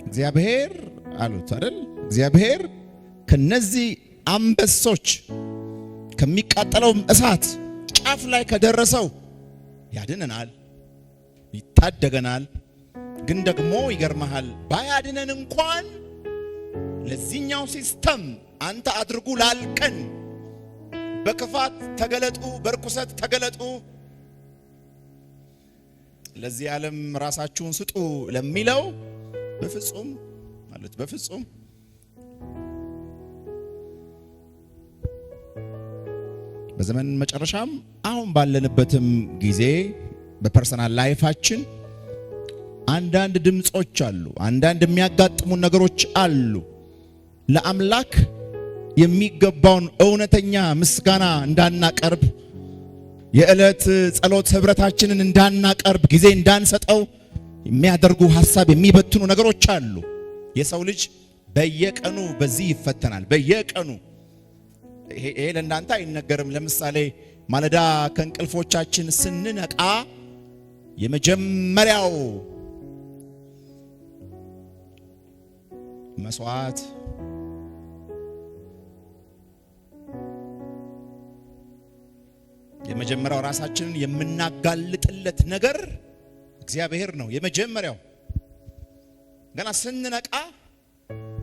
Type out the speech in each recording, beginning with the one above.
እግዚአብሔር አሉት አይደል? እግዚአብሔር ከነዚህ አንበሶች ከሚቃጠለው እሳት ጫፍ ላይ ከደረሰው ያድነናል፣ ይታደገናል። ግን ደግሞ ይገርመሃል ባያድነን እንኳን ለዚህኛው ሲስተም አንተ አድርጉ ላልከን በክፋት ተገለጡ፣ በርኩሰት ተገለጡ፣ ለዚህ ዓለም ራሳችሁን ስጡ ለሚለው በፍጹም ማለት በፍጹም በዘመን መጨረሻም አሁን ባለንበትም ጊዜ በፐርሰናል ላይፋችን አንዳንድ ድምጾች አሉ፣ አንዳንድ የሚያጋጥሙን ነገሮች አሉ። ለአምላክ የሚገባውን እውነተኛ ምስጋና እንዳናቀርብ፣ የዕለት ጸሎት ህብረታችንን እንዳናቀርብ፣ ጊዜ እንዳንሰጠው የሚያደርጉ ሐሳብ የሚበትኑ ነገሮች አሉ። የሰው ልጅ በየቀኑ በዚህ ይፈተናል። በየቀኑ ይሄ ለእናንተ አይነገርም። ለምሳሌ ማለዳ ከእንቅልፎቻችን ስንነቃ የመጀመሪያው መስዋዕት የመጀመሪያው ራሳችንን የምናጋልጥለት ነገር እግዚአብሔር ነው። የመጀመሪያው ገና ስንነቃ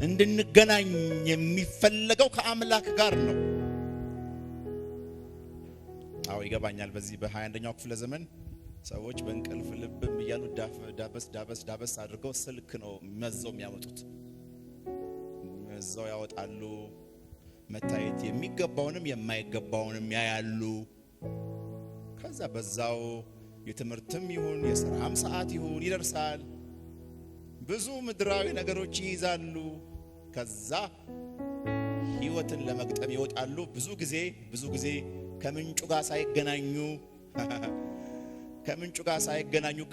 እንድንገናኝ የሚፈለገው ከአምላክ ጋር ነው። አዎ ይገባኛል። በዚህ በ21ኛው ክፍለ ዘመን ሰዎች በእንቅልፍ ልብም እያሉ ዳበስ አድርገው ስልክ ነው መዘው የሚያወጡት። መዘው ያወጣሉ። መታየት የሚገባውንም የማይገባውንም ያያሉ። ከዛ በዛው የትምህርትም ይሁን የሥራም ሰዓት ይሁን ይደርሳል። ብዙ ምድራዊ ነገሮች ይይዛሉ። ከዛ ህይወትን ለመግጠም ይወጣሉ። ብዙ ጊዜ ከምንጩ ጋር ሳይገናኙ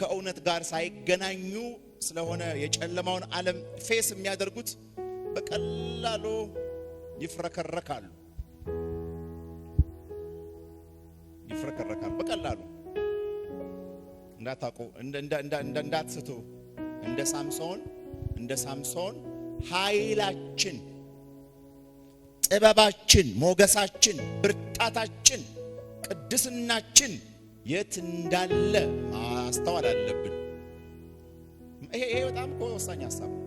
ከእውነት ጋር ሳይገናኙ ስለሆነ የጨለማውን ዓለም ፌስ የሚያደርጉት በቀላሉ ይፍረከረካሉ በቀላሉ። እንዳታውቁ እንዳትስቱ። እንደ ሳምሶን ኃይላችን፣ ጥበባችን፣ ሞገሳችን፣ ብርታታችን፣ ቅድስናችን የት እንዳለ ማስተዋል አለብን። ይሄ በጣም ወሳኝ ሐሳብ ነው።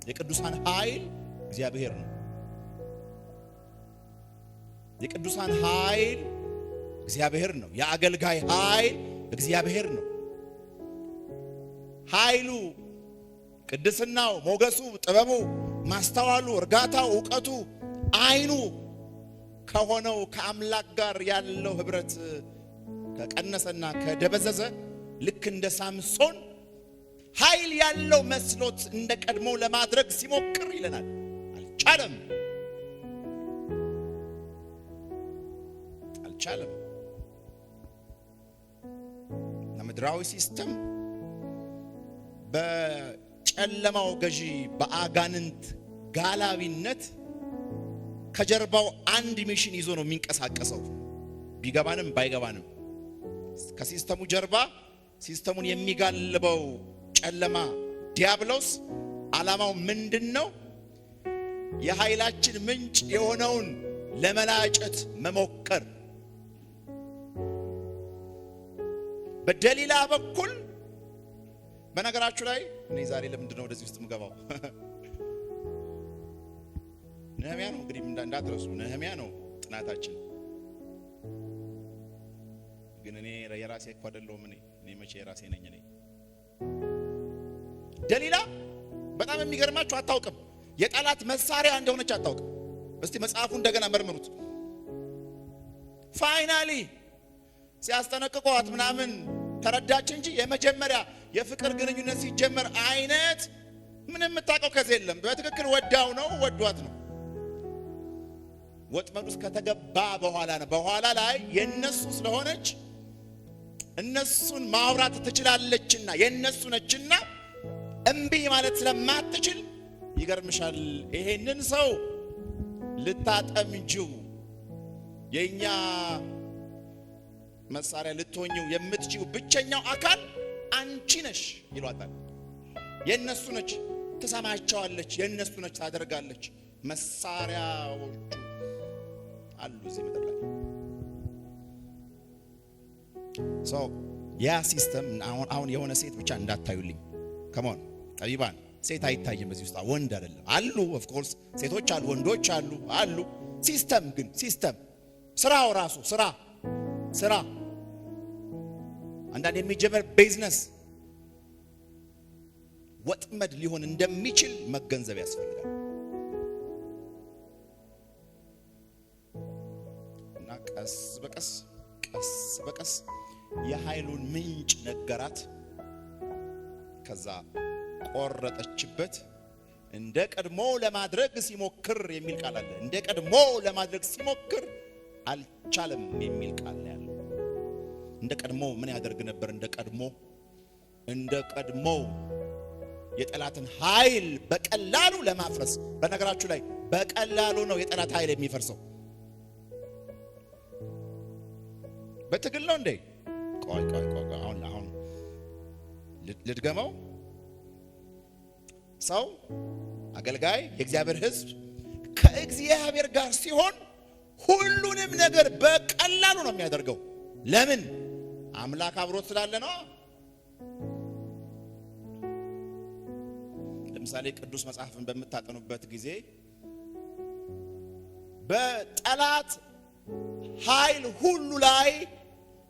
የቅዱሳን ኃይል እግዚአብሔር ነው። የቅዱሳን ኃይል እግዚአብሔር ነው። የአገልጋይ ኃይል እግዚአብሔር ነው። ኃይሉ፣ ቅድስናው፣ ሞገሱ፣ ጥበቡ፣ ማስተዋሉ፣ እርጋታው፣ ዕውቀቱ፣ አይኑ ከሆነው ከአምላክ ጋር ያለው ህብረት ከቀነሰና ከደበዘዘ ልክ እንደ ሳምሶን ኃይል ያለው መስሎት እንደ ቀድሞ ለማድረግ ሲሞክር ይለናል፣ አልቻለም። ምድራዊ ሲስተም በጨለማው ገዢ በአጋንንት ጋላቢነት ከጀርባው አንድ ሚሽን ይዞ ነው የሚንቀሳቀሰው። ቢገባንም ባይገባንም ከሲስተሙ ጀርባ ሲስተሙን የሚጋልበው ጨለማ ዲያብሎስ ዓላማው ምንድነው? የኃይላችን ምንጭ የሆነውን ለመላጨት መሞከር። በደሊላ በኩል በነገራችሁ ላይ እኔ ዛሬ ለምንድን ነው ወደዚህ ውስጥ የምገባው? ነህምያ ነው እንግዲህ እንዳትረሱ፣ ነህምያ ነው ጥናታችን። ግን እኔ የራሴ እኮ አይደለሁም። እኔ መቼ የራሴ ነኝ? እኔ ደሊላ በጣም የሚገርማችሁ አታውቅም፣ የጠላት መሳሪያ እንደሆነች አታውቅም። እስቲ መጽሐፉ እንደገና መርምሩት። ፋይናሊ ሲያስጠነቅቋት ምናምን ተረዳች እንጂ የመጀመሪያ የፍቅር ግንኙነት ሲጀመር አይነት ምንም የምታውቀው ከዚህ የለም። በትክክል ወዳው ነው ወዷት ነው። ወጥመድ ውስጥ ከተገባ በኋላ ላይ የነሱ ስለሆነች እነሱን ማውራት ትችላለችና የነሱ ነችና እምቢ ማለት ስለማትችል ይገርምሻል፣ ይሄንን ሰው ልታጠምጂው የኛ መሳሪያ ልትሆኚው የምትችይው ብቸኛው አካል አንቺ ነሽ ይሏታል። የነሱ ነች፣ ትሰማቸዋለች፣ የነሱ ነች፣ ታደርጋለች። መሳሪያዎቹ አሉ እዚህ ምድር ላይ። ያ ሲስተም አሁን የሆነ ሴት ብቻ እንዳታዩልኝ። ከመሆን ጠቢባን ሴት አይታይም በዚህ ውስጥ፣ ወንድ አይደለም አሉ። ኦፍ ኮርስ ሴቶች አሉ፣ ወንዶች አሉ። ሲስተም ግን ሲስተም ስራው ራሱ ስራ አንዳንድ የሚጀመር ቢዝነስ ወጥመድ ሊሆን እንደሚችል መገንዘብ ያስፈልጋል። እና ቀስ በቀስ የኃይሉን ምንጭ ነገራት። ከዛ ቆረጠችበት። እንደ ቀድሞ ለማድረግ ሲሞክር የሚል ቃል አለ። እንደ ቀድሞ ለማድረግ ሲሞክር አልቻለም የሚል ቃል ያለ። እንደ ቀድሞ ምን ያደርግ ነበር? እንደ ቀድሞ የጠላትን ኃይል በቀላሉ ለማፍረስ። በነገራችሁ ላይ በቀላሉ ነው የጠላት ኃይል የሚፈርሰው። በትግል ነው እንዴ? ቆይ አሁን ልድገመው። ሰው አገልጋይ፣ የእግዚአብሔር ሕዝብ ከእግዚአብሔር ጋር ሲሆን ሁሉንም ነገር በቀላሉ ነው የሚያደርገው። ለምን? አምላክ አብሮት ስላለ ነው። ለምሳሌ ቅዱስ መጽሐፍን በምታጠኑበት ጊዜ በጠላት ኃይል ሁሉ ላይ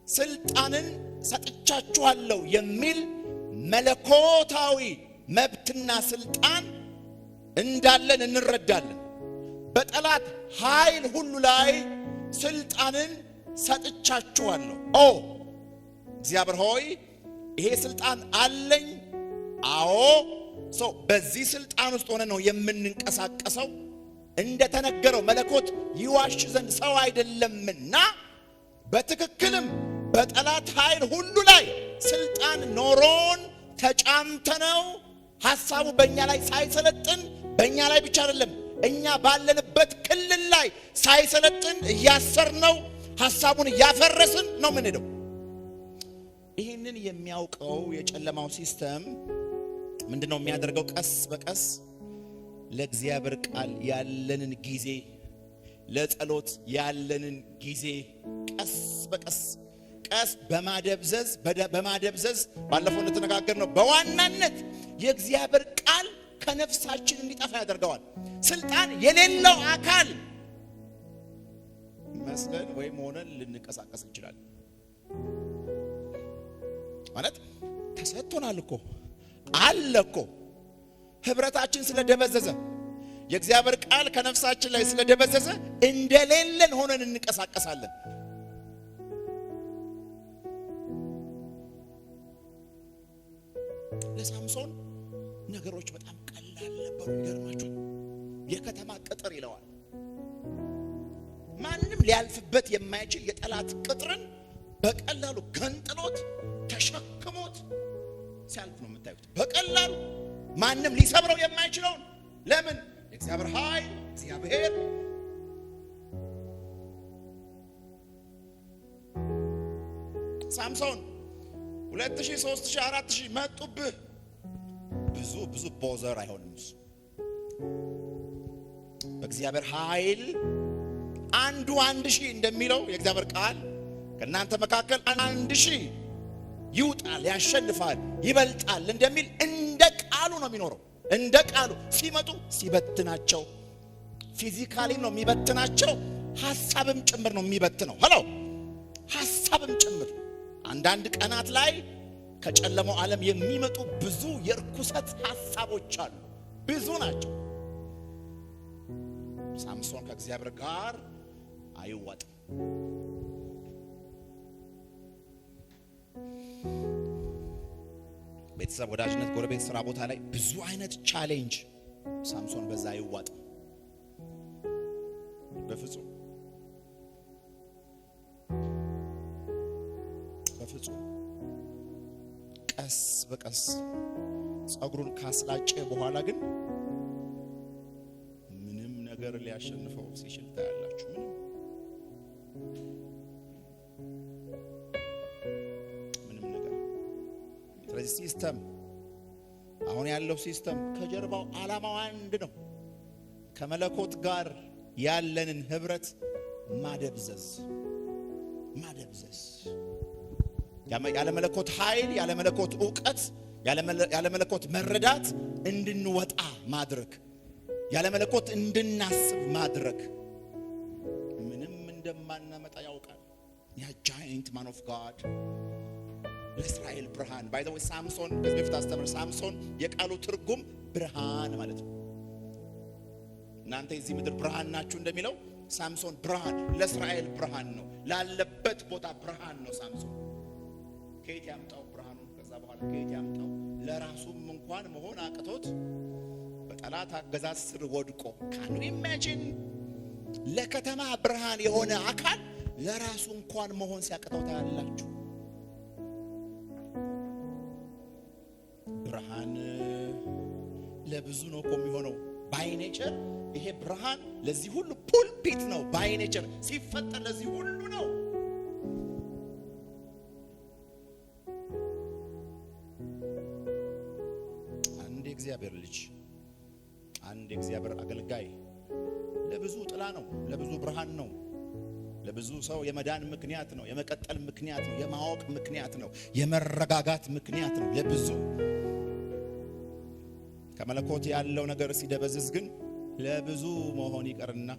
ስልጣንን ሰጥቻችኋለሁ የሚል መለኮታዊ መብትና ስልጣን እንዳለን እንረዳለን። በጠላት ኃይል ሁሉ ላይ ስልጣንን ሰጥቻችኋለሁ። እግዚአብሔር ሆይ ይሄ ስልጣን አለኝ። አዎ በዚህ ስልጣን ውስጥ ሆነ ነው የምንንቀሳቀሰው። እንደተነገረው መለኮት ይዋሽ ዘንድ ሰው አይደለምና በትክክልም በጠላት ኃይል ሁሉ ላይ ስልጣን ኖሮን ተጫምተነው ሐሳቡ በእኛ ላይ ሳይሰለጥን፣ በእኛ ላይ ብቻ አይደለም እኛ ባለንበት ክልል ላይ ሳይሰለጥን እያሰርነው ሐሳቡን እያፈረስን ነው የምንሄደው። ይህንን የሚያውቀው የጨለማው ሲስተም ምንድነው የሚያደርገው? ቀስ በቀስ ለእግዚአብሔር ቃል ያለንን ጊዜ፣ ለጸሎት ያለንን ጊዜ ቀስ በቀስ በማደብዘዝ ባለፈው እንደተነጋገርነው በዋናነት የእግዚአብሔር ቃል ከነፍሳችን እንዲጠፋ ያደርገዋል። ስልጣን የሌለው አካል መስለን ወይም ሆነን ልንቀሳቀስ እንችላለን። ማለት ተሰጥቶናል እኮ አለ እኮ። ህብረታችን ስለደበዘዘ የእግዚአብሔር ቃል ከነፍሳችን ላይ ስለደበዘዘ እንደሌለን ሆነን እንቀሳቀሳለን። ለሳምሶን ነገሮች በጣም ቀላል ነበሩ። ይገርማችሁ፣ የከተማ ቅጥር ይለዋል። ማንም ሊያልፍበት የማይችል የጠላት ቅጥርን በቀላሉ ገንጥሎት ተሸክሞት ሲያልፍ ነው የምታዩት። በቀላሉ ማንም ሊሰብረው የማይችለውን። ለምን? የእግዚአብሔር ኃይል እግዚአብሔር ሳምሶን 2000 3000 4000 መጡብህ። ብዙ ቦዘር አይሆንም እሱ። በእግዚአብሔር ኃይል አንዱ 1000 እንደሚለው የእግዚአብሔር ቃል ከእናንተ መካከል 1000 ይውጣል፣ ያሸንፋል፣ ይበልጣል እንደሚል እንደ ቃሉ ነው የሚኖረው። እንደ ቃሉ ሲመጡ ሲበትናቸው፣ ፊዚካሊም ነው የሚበትናቸው፣ ሐሳብም ጭምር ነው የሚበትነው። ሐሳብም ጭምር። አንዳንድ ቀናት ላይ ከጨለማው ዓለም የሚመጡ ብዙ የርኩሰት ሐሳቦች አሉ፣ ብዙ ናቸው። ሳምሶን ከእግዚአብሔር ጋር አይዋጥም። ቤተሰብ፣ ወዳጅነት፣ ጎረቤት፣ ስራ ቦታ ላይ ብዙ አይነት ቻሌንጅ። ሳምሶን በዛ አይዋጥም በፍጹም። ቀስ በቀስ ጸጉሩን ካስላጨ በኋላ ግን ምንም ነገር ሊያሸንፈው ሲችል ታያላችሁ። ምንም ነገር ስለዚህ ሲስተም አሁን ያለው ሲስተም ከጀርባው ዓላማው አንድ ነው። ከመለኮት ጋር ያለንን ህብረት ማደብዘዝ ያለ መለኮት ኃይል፣ ያለ መለኮት ዕውቀት፣ ያለ መለኮት መረዳት እንድንወጣ ማድረግ፣ ያለ መለኮት እንድናስብ ማድረግ ምንም እንደማናመጣ ያውቃል። ያ ጃይንት ማን ኦፍ ጋድ ለእስራኤል ብርሃን። ባይ ዘ ወይ ሳምሶን ከዚህ በፊት አስተምር፣ ሳምሶን የቃሉ ትርጉም ብርሃን ማለት ነው። እናንተ የዚህ ምድር ብርሃን ናችሁ እንደሚለው ሳምሶን ብርሃን ለእስራኤል ብርሃን ነው። ላለበት ቦታ ብርሃን ነው ሳምሶን። ከየት ያምጣው ብርሃኑ? ከዛ በኋላ ከየት ያምጣው? ለራሱም እንኳን መሆን አቅቶት በጠላት አገዛዝ ስር ወድቆ ካኑ ኢማጂን ለከተማ ብርሃን የሆነ አካል ለራሱ እንኳን መሆን ሲያቅተው ታያላችሁ። ብርሃን ለብዙ ነው እኮ የሚሆነው። ባይ ኔቸር ይሄ ብርሃን ለዚህ ሁሉ ፑልፒት ነው። ባይ ኔቸር ሲፈጠር ለዚህ ሁሉ ነው። አንድ የእግዚአብሔር ልጅ፣ አንድ የእግዚአብሔር አገልጋይ ለብዙ ጥላ ነው፣ ለብዙ ብርሃን ነው። ለብዙ ሰው የመዳን ምክንያት ነው፣ የመቀጠል ምክንያት ነው፣ የማወቅ ምክንያት ነው፣ የመረጋጋት ምክንያት ነው። ለብዙ ከመለኮት ያለው ነገር ሲደበዝዝ ግን ለብዙ መሆን ይቀርና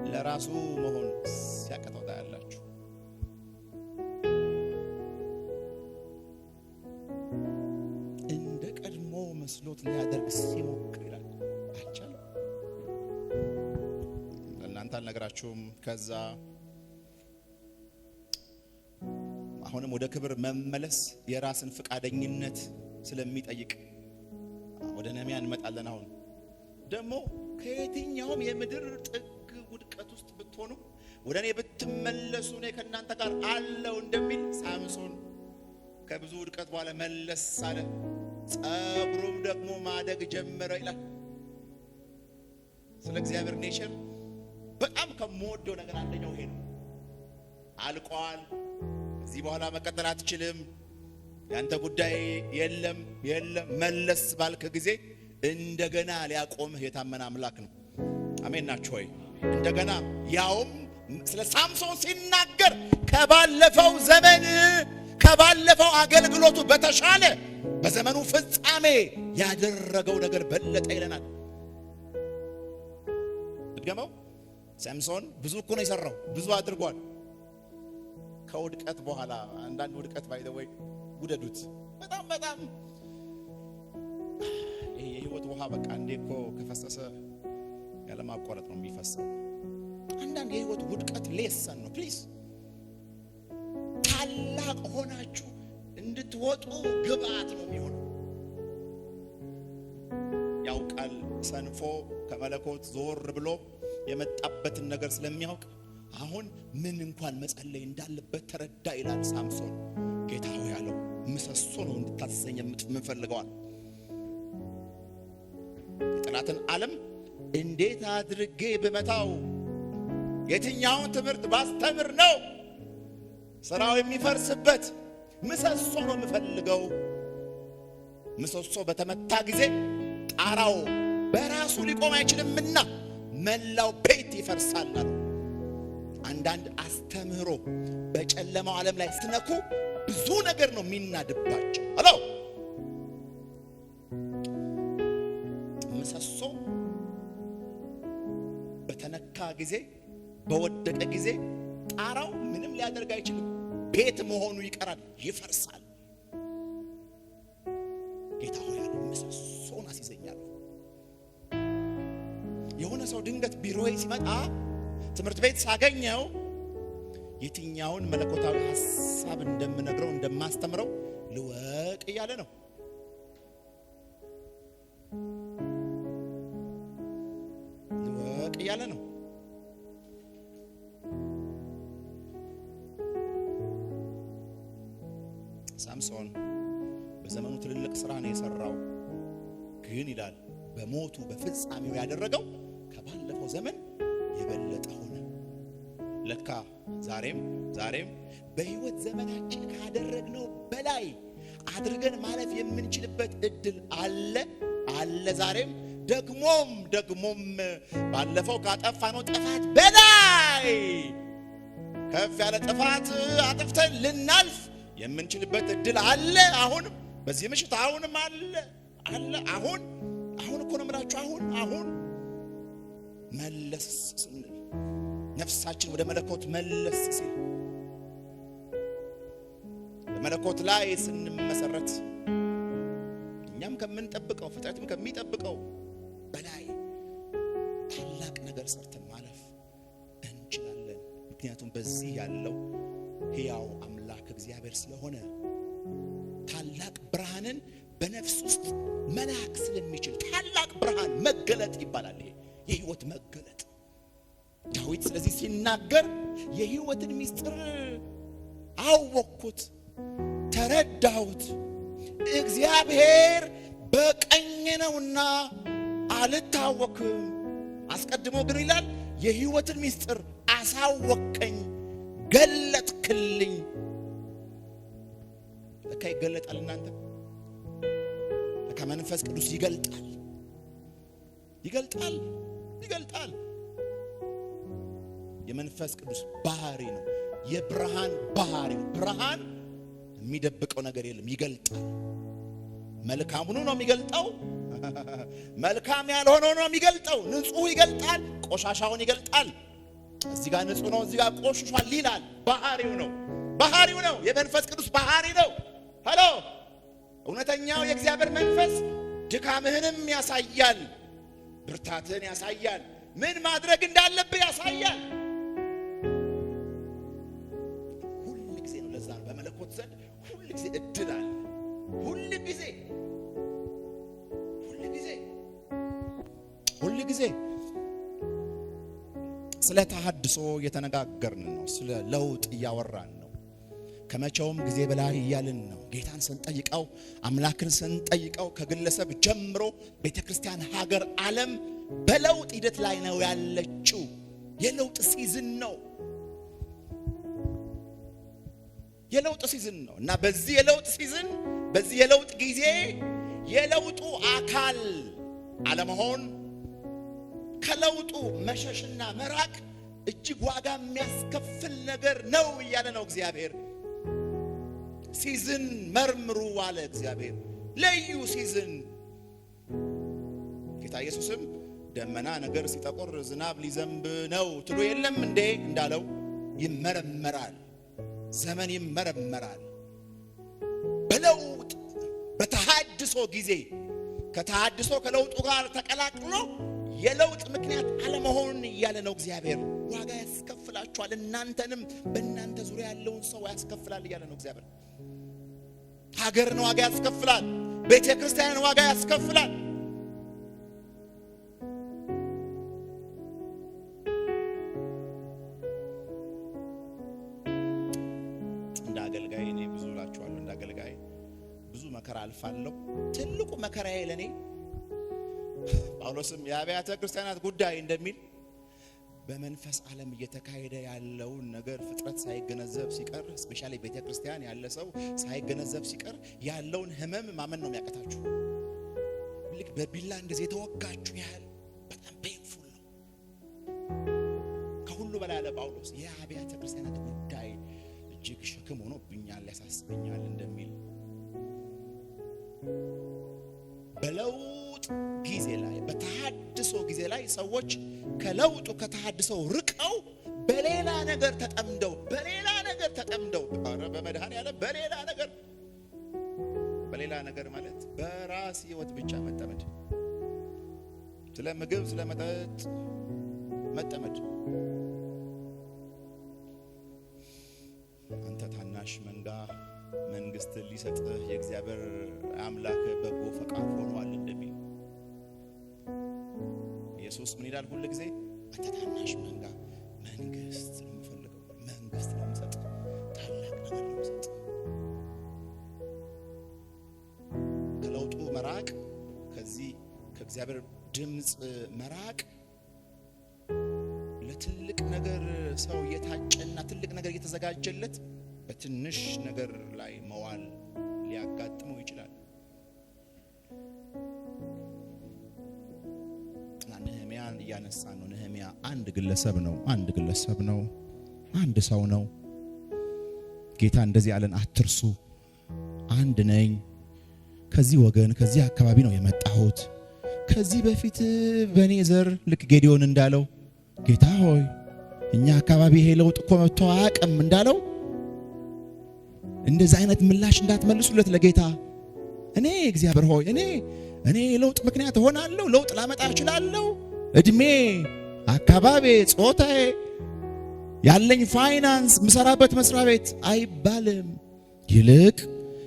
ለራሱ መሆን ሲያቀተው ታያላችሁ። እንደ ቀድሞ መስሎት ሊያደርግ ሲሞክር ይላል። አቻል ለእናንተ አልነግራችሁም። ከዛ አሁንም ወደ ክብር መመለስ የራስን ፍቃደኝነት ስለሚጠይቅ ወደ ነህምያ እንመጣለን። አሁን ደግሞ ከየትኛውም የምድር ጥግ ውድቀት ውስጥ ብትሆኑ ወደ እኔ ብትመለሱ እኔ ከእናንተ ጋር አለው እንደሚል ሳምሶን ከብዙ ውድቀት በኋላ መለስ አለ። ጸጉሩም ደግሞ ማደግ ጀመረ ይላል። ስለ እግዚአብሔር ኔቸር በጣም ከምወደው ነገር አንደኛው ይሄ ነው። አልቋል፣ ከዚህ በኋላ መቀጠል አትችልም፣ ያንተ ጉዳይ የለም መለስ ባልከ ጊዜ እንደገና ሊያቆምህ የታመነ አምላክ ነው። አሜን ናችሁ ወይ? እንደገና ያውም ስለ ሳምሶን ሲናገር ከባለፈው ዘመን ከባለፈው አገልግሎቱ በተሻለ በዘመኑ ፍጻሜ ያደረገው ነገር በለጠ ይለናል። ድገመው። ሳምሶን ብዙ እኮ ነው የሰራው፣ ብዙ አድርጓል። ከውድቀት በኋላ አንዳንድ ውድቀት ባይ ዘ ወይ ውደዱት። በጣም ይሄ የህይወት ውሃ በቃ እንዴ እኮ ከፈሰሰ ያለ ማቋረጥ ነው የሚፈሰው። አንዳንድ የህይወት ውድቀት ሌሰን ነው። ፕሊዝ ታላቅ ሆናችሁ እንድትወጡ ግብአት ነው የሚሆነው። ያውቃል ሰንፎ ከመለኮት ዞር ብሎ የመጣበትን ነገር ስለሚያውቅ አሁን ምን እንኳን መጸለይ እንዳለበት ተረዳ ይላል ሳምሶን። ጌታ ሆይ ያለው ምሰሶ ነው እንድታሰኝ የምትፈልገዋል። የጠላትን ዓለም እንዴት አድርጌ በመታው፣ የትኛውን ትምህርት ባስተምር ነው ስራው የሚፈርስበት? ምሰሶ ነው የምፈልገው። ምሰሶ በተመታ ጊዜ ጣራው በራሱ ሊቆም አይችልምና መላው ቤት ይፈርሳል አለ። አንዳንድ አስተምህሮ በጨለማው ዓለም ላይ ስትነኩ ብዙ ነገር ነው የሚናድባቸው። አሎ ምሰሶ በተነካ ጊዜ በወደቀ ጊዜ ጣራው ምንም ሊያደርግ አይችልም። ቤት መሆኑ ይቀራል፣ ይፈርሳል። ጌታ ሆይ ያለ ምሰሶን አስይዘኛል። የሆነ ሰው ድንገት ቢሮዬ ሲመጣ ትምህርት ቤት ሳገኘው የትኛውን መለኮታዊ ሐሳብ እንደምነግረው እንደማስተምረው ልወቅ እያለ ነው። ልወቅ እያለ ነው። ሳምሶን በዘመኑ ትልልቅ ስራ ነው የሰራው። ግን ይላል በሞቱ በፍጻሜው ያደረገው ከባለፈው ዘመን የበለጠ ሆነ። ለካ ዛሬም በህይወት ዘመናችን ካደረግነው በላይ አድርገን ማለፍ የምንችልበት እድል አለ ዛሬም ደግሞም ባለፈው ካጠፋነው ጥፋት በላይ ከፍ ያለ ጥፋት አጥፍተን ልናልፍ የምንችልበት እድል አለ። አሁንም በዚህ ምሽት አሁንም አለ። አሁን እኮ ነው የምላችሁ። አሁን መለስ ስንል ነፍሳችን ወደ መለኮት መለስ ሲል በመለኮት ላይ ስንመሰረት እኛም ከምንጠብቀው ፍጥረትም ከሚጠብቀው በላይ ታላቅ ነገር ሰርተን ማለፍ እንችላለን። ምክንያቱም በዚህ ያለው ሕያው አምላክ እግዚአብሔር ስለሆነ ታላቅ ብርሃንን በነፍስ ውስጥ መላክ ስለሚችል ታላቅ ብርሃን መገለጥ ይባላል። ይሄ የሕይወት መገለጥ። ዳዊት ስለዚህ ሲናገር የሕይወትን ምስጢር አወቅኩት፣ ተረዳሁት፣ እግዚአብሔር በቀኜ ነውና አልታወክም። አስቀድሞ ግን ይላል የሕይወትን ምስጢር አሳወቀኝ፣ ገለጥክልኝ። ለካ ይገለጣል። እናንተ ለካ መንፈስ ቅዱስ ይገልጣል። የመንፈስ ቅዱስ ባህሪ ነው። የብርሃን ባህሪ ነው። ብርሃን የሚደብቀው ነገር የለም፣ ይገልጣል። መልካሙን ነው የሚገልጠው፣ መልካም ያልሆነው ነው የሚገልጠው። ንጹህ ይገልጣል፣ ቆሻሻውን ይገልጣል። እዚህ ጋር ንጹህ ነው፣ እዚህ ጋር ቆሽሿል ይላል። ባህሪው ነው። የመንፈስ ቅዱስ ባህሪ ነው። ሄሎ እውነተኛው የእግዚአብሔር መንፈስ ድካምህንም ያሳያል፣ ብርታትህን ያሳያል፣ ምን ማድረግ እንዳለብህ ያሳያል። ሁል ጊዜ ነው። ለዛ ነው በመለኮት ዘንድ ሁል ጊዜ እድል አለ። ሁል ጊዜ ስለ ተሐድሶ እየተነጋገርን ነው። ስለ ለውጥ እያወራን ነው። ከመቼውም ጊዜ በላይ እያልን ነው። ጌታን ስንጠይቀው፣ አምላክን ስንጠይቀው ከግለሰብ ጀምሮ ቤተክርስቲያን፣ ሀገር፣ ዓለም በለውጥ ሂደት ላይ ነው ያለችው። የለውጥ ሲዝን ነው እና በዚህ የለውጥ ጊዜ የለውጡ አካል አለመሆን፣ ከለውጡ መሸሽና መራቅ እጅግ ዋጋ የሚያስከፍል ነገር ነው እያለ ነው እግዚአብሔር። ሲዝን መርምሩ አለ እግዚአብሔር። ለዩ ሲዝን። ጌታ ኢየሱስም ደመና ነገር ሲጠቆር ዝናብ ሊዘንብ ነው ትሉ የለም እንዴ እንዳለው ይመረመራል። ዘመን ይመረመራል። በለውጥ በተሐድሶ ጊዜ ከተሐድሶ ከለውጡ ጋር ተቀላቅሎ የለውጥ ምክንያት አለመሆን እያለ ነው እግዚአብሔር። ዋጋ ያስከፍላችኋል፣ እናንተንም በእናንተ ዙሪያ ያለውን ሰው ያስከፍላል እያለ ነው እግዚአብሔር። ሀገርን ዋጋ ያስከፍላል፣ ቤተ ክርስቲያንን ዋጋ ያስከፍላል። እንደ አገልጋይ እኔ ብዙ እላችኋለሁ፣ እንደ አገልጋይ ብዙ መከራ አልፋለሁ። ትልቁ መከራዬ ለኔ ጳውሎስም የአብያተ ክርስቲያናት ጉዳይ እንደሚል በመንፈስ ዓለም እየተካሄደ ያለውን ነገር ፍጥረት ሳይገነዘብ ሲቀር፣ ስፔሻሊ ቤተ ክርስቲያን ያለ ሰው ሳይገነዘብ ሲቀር ያለውን ህመም ማመን ነው የሚያቀታችሁ። ልክ በቢላ እንደዚህ የተወጋችሁ ያህል በጣም ፔንፉል ነው። ከሁሉ በላይ ያለ ጳውሎስ የአብያተ ክርስቲያናት ጉዳይ እጅግ ሸክም ሆኖብኛል፣ ያሳስበኛል እንደሚል በለውጥ ጊዜ ላይ በተሐድሶ ጊዜ ላይ ሰዎች ከለውጡ ከተሐድሶው ርቀው በሌላ ነገር ተጠምደው ኧረ በመድኃኔዓለም በሌላ ነገር ማለት በራስ ህይወት ብቻ መጠመድ፣ ስለ ምግብ ስለ መጠጥ መጠመድ። አንተ ታናሽ መንጋ መንግስት ሊሰጥህ የእግዚአብሔር አምላክ በጎ ፈቃድ ሆኗል እንደሚል ኢየሱስ ምን ይላል? ሁሉ ጊዜ አንተ ታናሽ መንጋ መንግስት ነው የምፈልገው፣ መንግስት ነው የምሰጥ፣ ታላቅ ነገር ነው የምሰጥ። ከለውጡ መራቅ፣ ከዚህ ከእግዚአብሔር ድምፅ መራቅ፣ ለትልቅ ነገር ሰው እየታጨና ትልቅ ነገር እየተዘጋጀለት በትንሽ ነገር ላይ መዋል ሊያጋጥመው ይችላል። ነህምያን እያነሳን ነው። ነህምያ አንድ ግለሰብ ነው፣ አንድ ሰው ነው። ጌታ እንደዚህ አለን፣ አትርሱ፣ አንድ ነኝ፣ ከዚህ ወገን ከዚህ አካባቢ ነው የመጣሁት። ከዚህ በፊት በኔ ዘር ልክ ጌዲዮን እንዳለው ጌታ ሆይ እኛ አካባቢ ይሄ ለውጥ እኮ መጥቶ አያውቅም እንዳለው እንደዚህ አይነት ምላሽ እንዳትመልሱለት ለጌታ። እኔ እግዚአብሔር ሆይ እኔ ለውጥ ምክንያት ሆናለሁ፣ ለውጥ ላመጣ እችላለሁ፣ እድሜ፣ አካባቢ፣ ጾታዬ፣ ያለኝ ፋይናንስ፣ ምሰራበት መስሪያ ቤት አይባልም።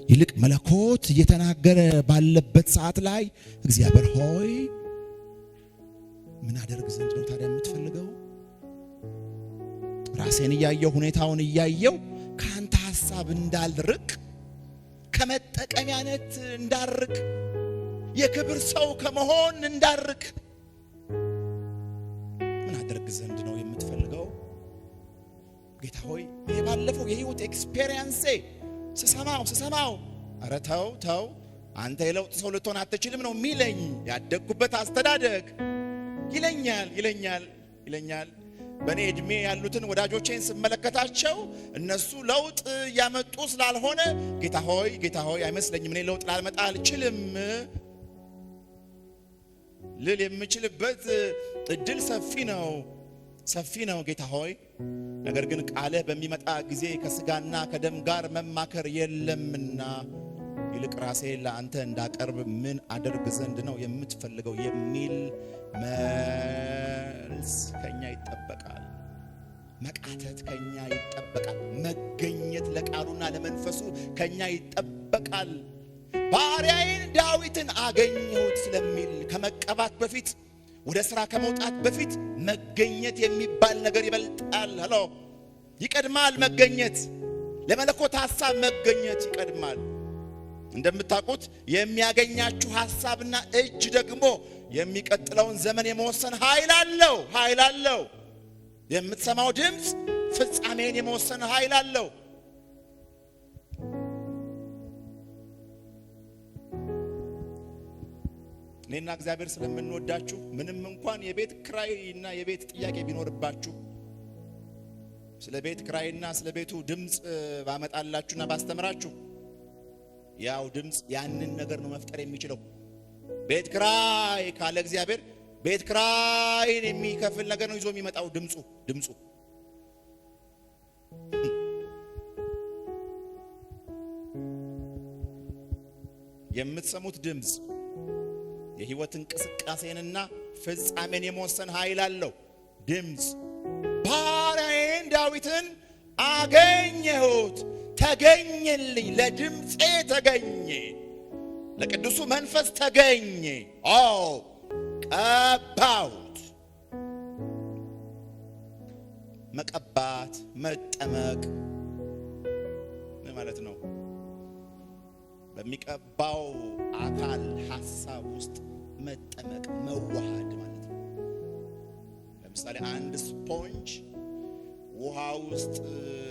ይልቅ መለኮት እየተናገረ ባለበት ሰዓት ላይ እግዚአብሔር ሆይ ምን አደርግ ዘንድ ነው ታዲያ የምትፈልገው? ራሴን እያየው ሁኔታውን እያየው ካንተ ሐሳብ እንዳልርቅ፣ ከመጠቀሚያነት እንዳርቅ፣ የክብር ሰው ከመሆን እንዳርቅ ምን አደርግ ዘንድ ነው የምትፈልገው? ጌታ ሆይ ይሄ ባለፈው የህይወት ኤክስፔሪየንስ ስሰማው ኧረ ተው አንተ የለውጥ ሰው ልትሆን አትችልም ነው የሚለኝ። ያደግኩበት አስተዳደግ ይለኛል። በእኔ ዕድሜ ያሉትን ወዳጆቼን ስመለከታቸው እነሱ ለውጥ እያመጡ ስላልሆነ ጌታ ሆይ አይመስለኝም፣ እኔ ለውጥ ላልመጣ አልችልም ልል የምችልበት እድል ሰፊ ነው ጌታ ሆይ። ነገር ግን ቃልህ በሚመጣ ጊዜ ከስጋና ከደም ጋር መማከር የለምና ይልቅ ራሴ ለአንተ እንዳቀርብ ምን አደርግ ዘንድ ነው የምትፈልገው የሚል መልስ ከኛ ይጠበቃል። መቃተት ከኛ ይጠበቃል። መገኘት ለቃሉና ለመንፈሱ ከኛ ይጠበቃል። ባሪያዬን ዳዊትን አገኘሁት ስለሚል ከመቀባት በፊት ወደ ሥራ ከመውጣት በፊት መገኘት የሚባል ነገር ይበልጣል። ይቀድማል። መገኘት ለመለኮት ሐሳብ መገኘት ይቀድማል። እንደምታውቁት የሚያገኛችሁ ሐሳብና እጅ ደግሞ የሚቀጥለውን ዘመን የመወሰን ኃይል አለው። የምትሰማው ድምፅ ፍጻሜን የመወሰን ኃይል አለው። እኔና እግዚአብሔር ስለምንወዳችሁ ምንም እንኳን የቤት ክራይና የቤት ጥያቄ ቢኖርባችሁ ስለ ቤት ክራይና ስለ ቤቱ ድምፅ ባመጣላችሁና ባስተምራችሁ ያው ድምፅ ያንን ነገር ነው መፍጠር የሚችለው። ቤት ክራይ ካለ እግዚአብሔር ቤት ክራይን የሚከፍል ነገር ነው ይዞ የሚመጣው ድምፁ። የምትሰሙት ድምፅ የህይወት እንቅስቃሴንና ፍጻሜን የመወሰን ኃይል አለው። ድምፅ ባሪያዬን ዳዊትን አገኘሁት፣ ተገኘልኝ፣ ለድምፄ ተገኘ፣ ለቅዱሱ መንፈስ ተገኘ፣ ቀባሁት። መቀባት መጠመቅ ምን ማለት ነው? በሚቀባው አካል ሐሳብ ውስጥ መጠመቅ መዋሃድ ማለት ነው። ለምሳሌ አንድ ስፖንጅ ውሃ ውስጥ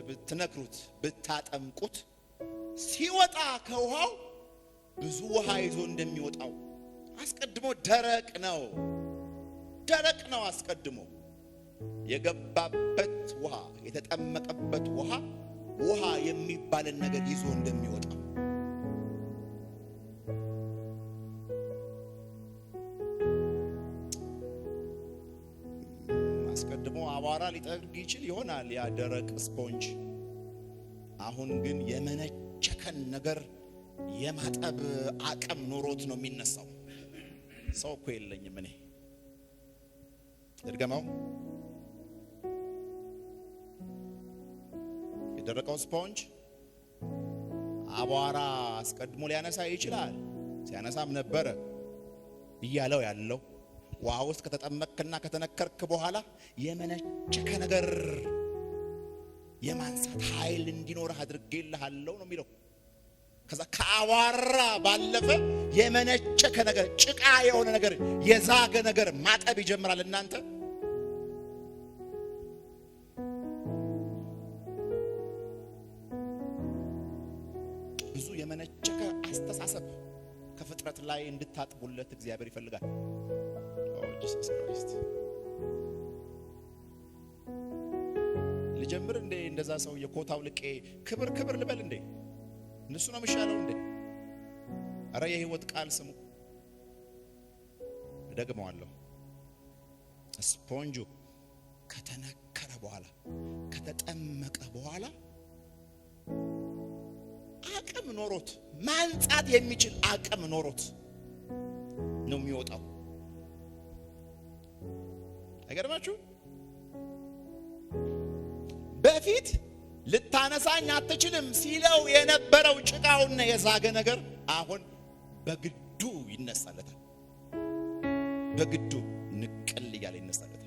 ብትነክሩት ብታጠምቁት ሲወጣ ከውሃው ብዙ ውሃ ይዞ እንደሚወጣው አስቀድሞ ደረቅ ነው። አስቀድሞ የገባበት ውሃ የተጠመቀበት ውሃ የሚባልን ነገር ይዞ እንደሚወጣው አስቀድሞ አቧራ ሊጠርግ ይችል ይሆናል ያ ደረቅ ስፖንጅ። አሁን ግን የመነቸከን ነገር የማጠብ አቅም ኖሮት ነው የሚነሳው። ሰው እኮ የለኝም እኔ ድርገማው የደረቀው ስፖንጅ አቧራ አስቀድሞ ሊያነሳ ይችላል። ሲያነሳም ነበረ እያለው ያለው ውሃ ውስጥ ከተጠመቅክና ከተነከርክ በኋላ የመነቸከ ነገር የማንሳት ኃይል እንዲኖርህ አድርጌልሃለሁ ነው የሚለው። ከዛ ከአቧራ ባለፈ የመነቸከ ነገር ጭቃ የሆነ ነገር የዛገ ነገር ማጠብ ይጀምራል። እናንተ ብዙ የመነቸከ ላይ እንድታጥቡለት እግዚአብሔር ይፈልጋል። ኦ ጂሰስ ክራይስት። ልጀምር እንዴ እንደዛ ሰው የኮታው ልቄ ክብር ክብር ልበል እንዴ? እነሱ ነው የሚሻለው እንዴ? አረ የህይወት ቃል ስሙ። ደግመዋለሁ። ስፖንጁ ከተነከረ በኋላ ከተጠመቀ በኋላ አቅም ኖሮት ማንጻት የሚችል አቅም ኖሮት ነው የሚወጣው። አይገርማችሁ? በፊት ልታነሳኝ አትችልም ሲለው የነበረው ጭቃውና የዛገ ነገር አሁን በግዱ ይነሳለታል። በግዱ ንቅል እያለ ይነሳለታል።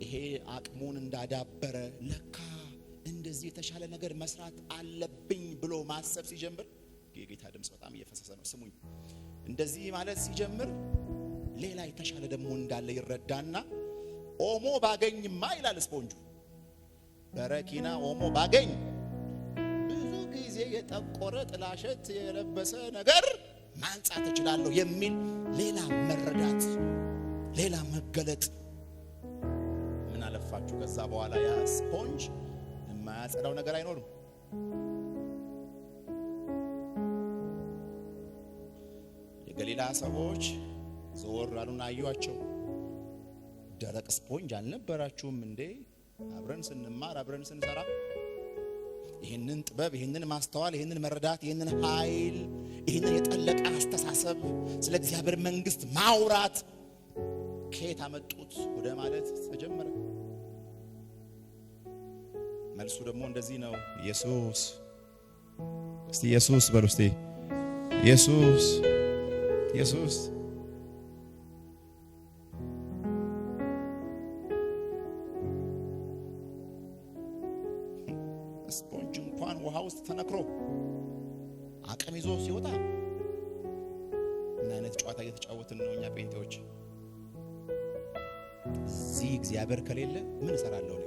ይሄ አቅሙን እንዳዳበረ ለካ እንደዚህ የተሻለ ነገር መስራት አለብኝ ብሎ ማሰብ ሲጀምር የጌታ ድምጽ በጣም እየፈሰሰ ነው። ስሙኝ። እንደዚህ ማለት ሲጀምር ሌላ የተሻለ ደግሞ እንዳለ ይረዳና ኦሞ ባገኝማ ይላል ስፖንጁ። በረኪና ኦሞ ባገኝ ብዙ ጊዜ የጠቆረ ጥላሸት የለበሰ ነገር ማንጻት እችላለሁ የሚል ሌላ መረዳት፣ ሌላ መገለጥ። ምን አለፋችሁ ከዛ በኋላ ያ ስፖንጅ የማያጸዳው ነገር አይኖርም። የገሊላ ሰዎች ዞር አሉና አዩአቸው። ደረቅ ስፖንጅ አልነበራችሁም እንዴ? አብረን ስንማር አብረን ስንሰራ ይህንን ጥበብ፣ ይህንን ማስተዋል፣ ይህንን መረዳት፣ ይህንን ኃይል፣ ይህንን የጠለቀ አስተሳሰብ ስለ እግዚአብሔር መንግስት ማውራት ከየት አመጡት ወደ ማለት ተጀመረ። መልሱ ደግሞ እንደዚህ ነው። ኢየሱስ። እስቲ ኢየሱስ በሉ እስቲ ኢየሱስ፣ ኢየሱስ። ስፖንጅ እንኳን ውሃ ውስጥ ተነክሮ አቅም ይዞ ሲወጣ ምን አይነት ጨዋታ እየተጫወትን ነው እኛ ጴንጤዎች? እዚህ እግዚአብሔር ከሌለ ምን እሰራለሁ?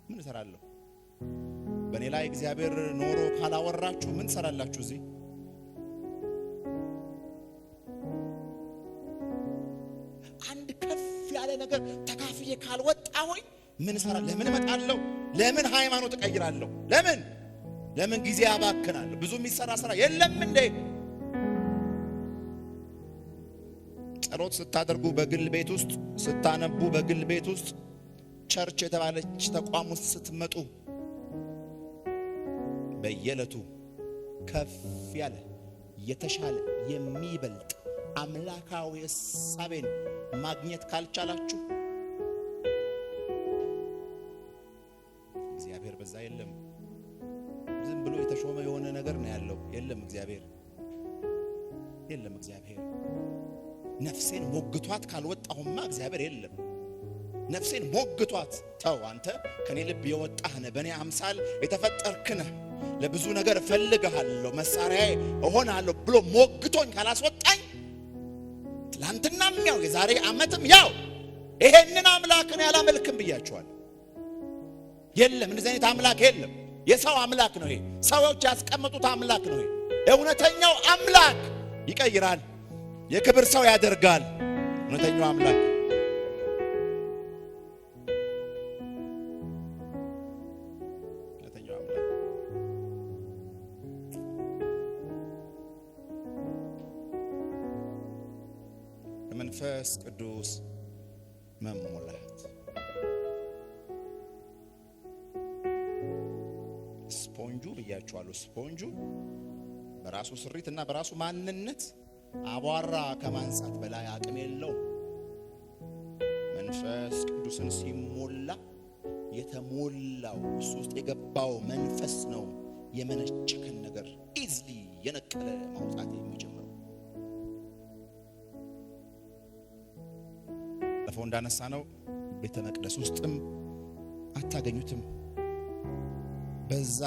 ምን እሰራለሁ? በእኔ ላይ እግዚአብሔር ኖሮ ካላወራችሁ ምን ትሰራላችሁ? እዚህ አንድ ከፍ ያለ ነገር ተካፍዬ ካልወጣሁኝ ምን እሰራለሁ? ለምን እመጣለሁ? ለምን ሃይማኖት እቀይራለሁ? ለምን ጊዜ አባክናለሁ? ብዙ የሚሰራ ስራ የለም እንዴ? ጸሎት ስታደርጉ በግል ቤት ውስጥ፣ ስታነቡ በግል ቤት ውስጥ፣ ቸርች የተባለች ተቋም ውስጥ ስትመጡ በየዕለቱ ከፍ ያለ የተሻለ የሚበልጥ አምላካዊ ሐሳቤን ማግኘት ካልቻላችሁ እግዚአብሔር በዛ የለም። ዝም ብሎ የተሾመ የሆነ ነገር ነው ያለው። የለም እግዚአብሔር፣ የለም እግዚአብሔር። ነፍሴን ሞግቷት ካልወጣሁማ እግዚአብሔር የለም። ነፍሴን ሞግቷት ተው አንተ ከኔ ልብ የወጣህ ነህ፣ በእኔ አምሳል የተፈጠርክ ነህ፣ ለብዙ ነገር እፈልግሃለሁ፣ መሳሪያዬ እሆናለሁ ብሎ ሞግቶኝ ካላስወጣኝ ትላንትናም ያው የዛሬ ዓመትም ያው ይሄንን አምላክን ያላመልክም ብያችኋል። የለም እንደዚህ አይነት አምላክ የለም። የሰው አምላክ ነው ይሄ። ሰዎች ያስቀመጡት አምላክ ነው ይሄ። እውነተኛው አምላክ ይቀይራል፣ የክብር ሰው ያደርጋል። እውነተኛው አምላክ መንፈስ ቅዱስ መሞላት። ስፖንጁ ብያችኋለሁ። ስፖንጁ በራሱ ስሪትና በራሱ ማንነት አቧራ ከማንጻት በላይ አቅም የለውም። መንፈስ ቅዱስን ሲሞላ የተሞላው እሱ ውስጥ የገባው መንፈስ ነው የመነጨከን ነገር ኢዝሊ የነቀለ ማውጣት የሚጀምረው። ለፈው እንዳነሳ ነው ቤተ መቅደስ ውስጥም አታገኙትም። በዛ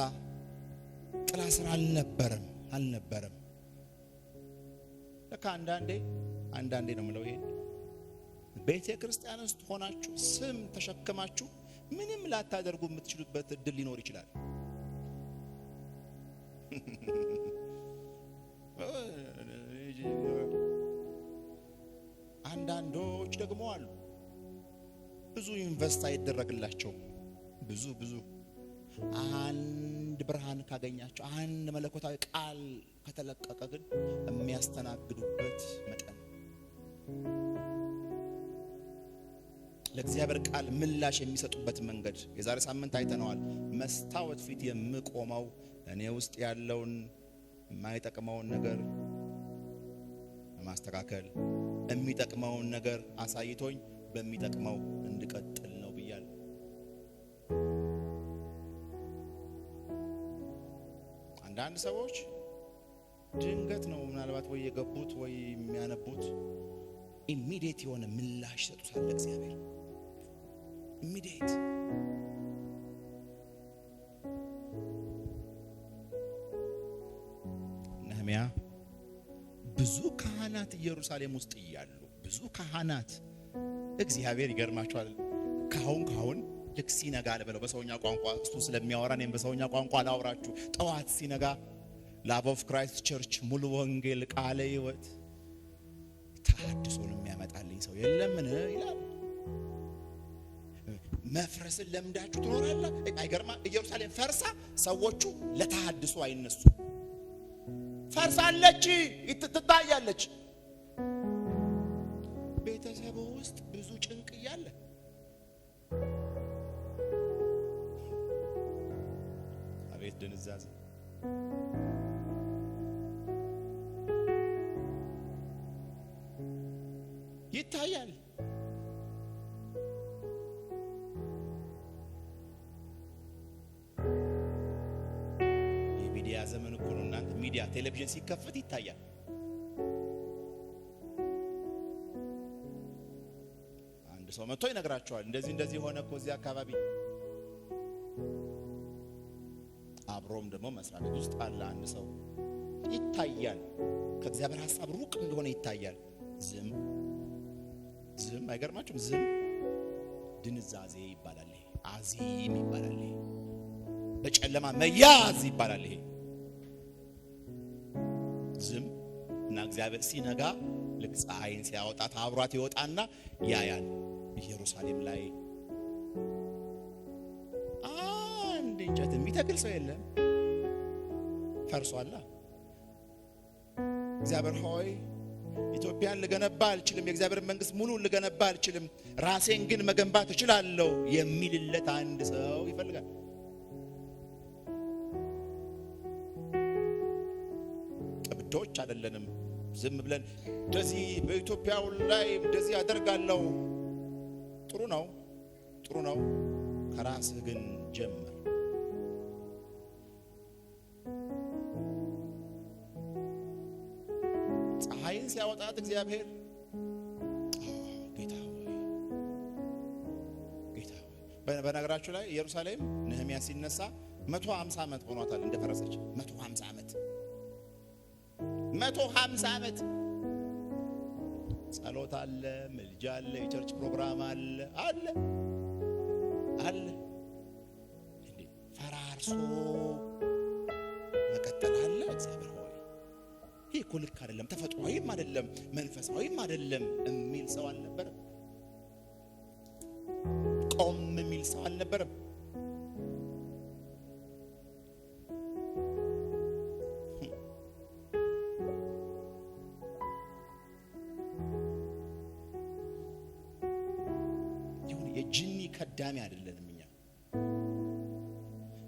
ጥላ ስር አልነበረም። ለካ አንዳንዴ ነው የምለው ይሄ ቤተ ክርስቲያን ውስጥ ሆናችሁ ስም ተሸክማችሁ ምንም ላታደርጉ የምትችሉበት እድል ሊኖር ይችላል። አንዳንዶች ደግሞ አሉ ብዙ ኢንቨስት አይደረግላቸው ብዙ አንድ ብርሃን ካገኛቸው አንድ መለኮታዊ ቃል ከተለቀቀ ግን የሚያስተናግዱበት መጠን ለእግዚአብሔር ቃል ምላሽ የሚሰጡበት መንገድ የዛሬ ሳምንት አይተነዋል። መስታወት ፊት የምቆመው እኔ ውስጥ ያለውን የማይጠቅመውን ነገር ማስተካከል የሚጠቅመውን ነገር አሳይቶኝ በሚጠቅመው እንድቀጥል ነው ብያለሁ። አንዳንድ ሰዎች ድንገት ነው ምናልባት ወይ የገቡት ወይ የሚያነቡት ኢሚዲየት የሆነ ምላሽ ሰጡታል ለእግዚአብሔር ኢሚዲየት። ነህምያ ብዙ ካህናት ኢየሩሳሌም ውስጥ እያሉ ብዙ ካህናት እግዚአብሔር ይገርማቸዋል። ካሁን ልክ ሲነጋ ለበለው በሰውኛ ቋንቋ እሱ ስለሚያወራ እኔም በሰውኛ ቋንቋ ላውራችሁ። ጠዋት ሲነጋ ላቭ ኦፍ ክራይስት ቸርች ሙሉ ወንጌል ቃለ ሕይወት ተሐድሶን የሚያመጣልኝ ሰው የለምን ይላል። መፍረስን ለምዳችሁ ትኖራላችሁ። አይገርማ ኢየሩሳሌም ፈርሳ ሰዎቹ ለተሐድሶ አይነሱ። ፈርሳለች ትታያለች። ቤተሰቡ ውስጥ ብዙ ጭንቅ እያለ አቤት ድንዛዜ! ይታያል። የሚዲያ ዘመን እኮ ነው እናንተ። ሚዲያ ቴሌቪዥን ሲከፈት ይታያል። አንድ ሰው መጥቶ ይነግራቸዋል። እንደዚህ ሆነ እኮ እዚህ አካባቢ። አብሮም ደግሞ መስሪያ ቤት ውስጥ አለ አንድ ሰው ይታያል። ከእግዚአብሔር ሐሳብ ሩቅ እንደሆነ ይታያል። ዝም አይገርማችሁም? ዝም ድንዛዜ ይባላል። ይሄ አዚም ይባላል። ይሄ በጨለማ መያዝ ይባላል። ይሄ ዝም እና እግዚአብሔር ሲነጋ ልክ ፀሐይን ሲያወጣት አብሯት ይወጣና ያያል። ኢየሩሳሌም ላይ አንድ እንጨት የሚተክል ሰው የለም፣ ፈርሷላ። እግዚአብሔር ሆይ ኢትዮጵያን ልገነባ አልችልም፣ የእግዚአብሔር መንግስት ሙሉ ልገነባ አልችልም፣ ራሴን ግን መገንባት እችላለሁ የሚልለት አንድ ሰው ይፈልጋል። ቅብዶች አይደለንም። ዝም ብለን እንደዚህ በኢትዮጵያው ላይ እንደዚህ አደርጋለሁ። ጥሩ ነው። ከራስህ ግን ጀምር። ፀሐይን ሲያወጣት እግዚአብሔር ጌታ ሆይ በነገራችሁ ላይ ኢየሩሳሌም ነህምያ ሲነሳ 150 ዓመት ሆኗታል እንደፈረሰች። 150 ዓመት ጸሎት አለ፣ ምልጃ አለ፣ የቸርች ፕሮግራም አለ እንዴ ፈራርሶ መቀጠል አለ። እግዚአብሔር ሆይ ይሄ እኮ ልክ አይደለም፣ ተፈጥሯዊም አይደለም፣ መንፈሳዊም አይደለም የሚል ሰው አልነበረም። ቆም የሚል ሰው አልነበረም። የጂኒ ከዳሚ አይደለንም እኛ።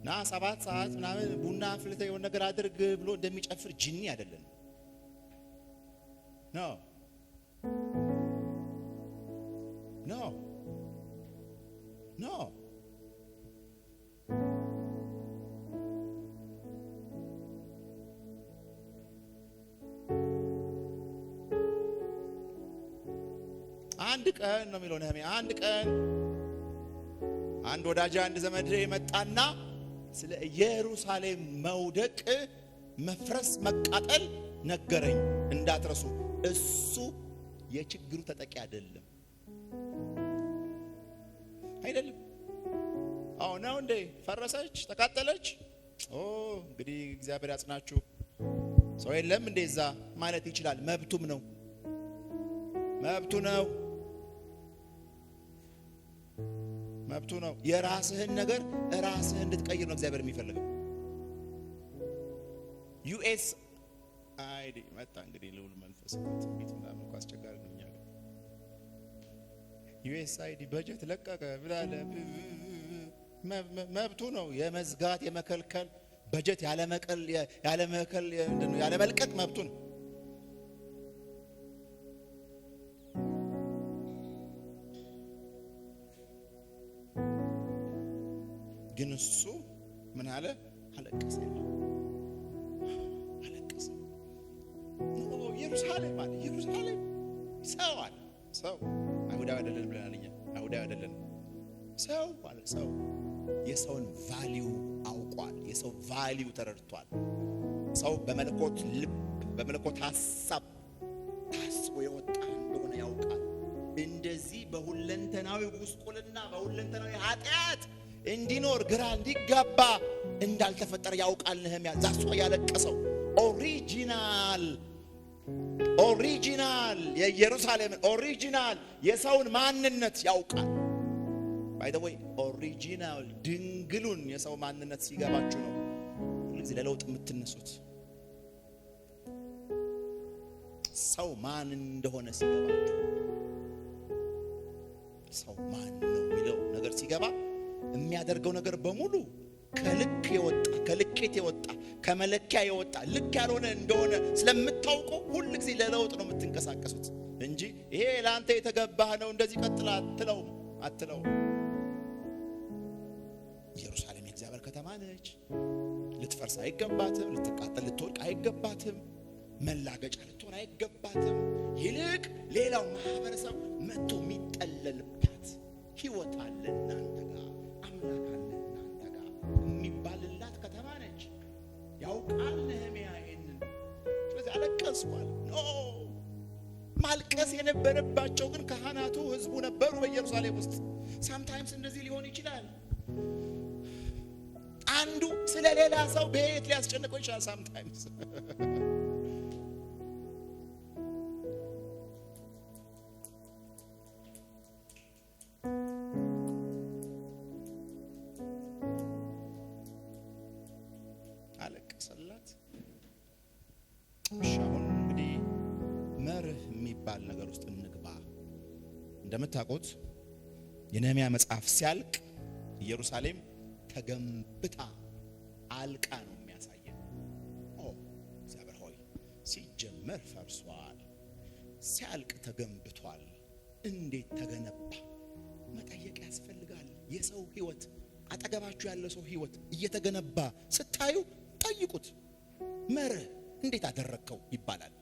ና 7 ሰዓት ምናምን ቡና አፍልተህ የሆነ ነገር አድርግ ብሎ እንደሚጨፍር ጂኒ አይደለንም። ኖ አንድ ቀን ነው የሚለው ነህምያ። አንድ ቀን አንድ ወዳጅ አንድ ዘመድ መጣና ስለ ኢየሩሳሌም መውደቅ፣ መፍረስ፣ መቃጠል ነገረኝ። እንዳትረሱ እሱ የችግሩ ተጠቂ አይደለም። አዎ ነው እንዴ? ፈረሰች፣ ተቃጠለች፣ እንግዲህ እግዚአብሔር ያጽናችሁ። ሰው የለም እንደዛ ማለት ይችላል። መብቱም ነው፣ መብቱ ነው፣ መብቱ ነው። የራስህን ነገር ራስህ እንድትቀይር ነው እግዚአብሔር የሚፈልገው። ዩኤስ አይዲ መጣ እንግዲህ ልዑል መንፈስ ትንቢት ምናምን እኮ አስቸጋሪ ነው። እኛ ዩኤስ አይዲ በጀት ለቀቀ ብላለ መብቱ ነው። የመዝጋት የመከልከል በጀት ያለ መልቀቅ መብቱ ነው። ግን እሱ ምን አለ? አለቀሰ። ኢየሩሳሌም አለ፣ ኢየሩሳሌም ሰው አለ። ሰው አይሁዳዊ አይደለም ብለናል እኛ። አይሁዳዊ አይደለም ሰው አለ። ሰው የሰውን ቫልዩ አውቋል። የሰው ቫልዩ ተረድቷል። ሰው በመለኮት ልብ በመለኮት ሐሳብ ታስቦ የወጣ እንደሆነ ያውቃል። እንደዚህ በሁለንተናዊ ጉስቁልና በሁለንተናዊ ኃጢአት እንዲኖር ግራ እንዲጋባ እንዳልተፈጠረ ያውቃል ነህምያ። ዛሷ ያለቀሰው ኦሪጂናል የኢየሩሳሌምን ኦሪጂናል የሰውን ማንነት ያውቃል። ባይ ዘ ወይ ኦሪጂናል ድንግሉን የሰው ማንነት ሲገባችሁ ነው ሁልጊዜ ለለውጥ የምትነሱት። ሰው ማን እንደሆነ ሲገባችሁ፣ ሰው ማን ነው የሚለው ነገር ሲገባ የሚያደርገው ነገር በሙሉ ከልክ የወጣ ከልኬት የወጣ ከመለኪያ የወጣ ልክ ያልሆነ እንደሆነ ስለምታውቁ ሁሉ ጊዜ ለለውጥ ነው የምትንቀሳቀሱት እንጂ ይሄ ለአንተ የተገባህ ነው እንደዚህ ቀጥላ አትለው። ኢየሩሳሌም የእግዚአብሔር ከተማ ነች። ልትፈርስ አይገባትም። ልትቃጠል ልትወድቅ አይገባትም። መላገጫ ልትሆን አይገባትም። ይልቅ ሌላው ማህበረሰብ መጥቶ የሚጠለልባት ህይወት አለ እናንተ ጋር፣ አምላክ አለ እናንተ ጋር የሚባልላት ከተማ ነች። ያውቃል ነህምያ ይሄንን። ስለዚህ አለቀስኳል። ማልቀስ የነበረባቸው ግን ካህናቱ ህዝቡ ነበሩ በኢየሩሳሌም ውስጥ። ሳምታይምስ እንደዚህ ሊሆን ይችላል። አንዱ ስለ ሌላ ሰው ቤት ሊያስጨንቀው ይችላል። ሳምታይምስ አለቀሰላት። አሁን እንግዲህ መርህ የሚባል ነገር ውስጥ እንግባ። እንደምታውቁት የነህምያ መጽሐፍ ሲያልቅ ኢየሩሳሌም ተገንብታ አልቃ ነው የሚያሳየን። እግዚአብሔር ሆይ ሲጀመር ፈርሷል፣ ሲያልቅ ተገንብቷል። እንዴት ተገነባ መጠየቅ ያስፈልጋል። የሰው ህይወት አጠገባችሁ ያለው ሰው ህይወት እየተገነባ ስታዩ ጠይቁት። መርህ እንዴት አደረከው ይባላል።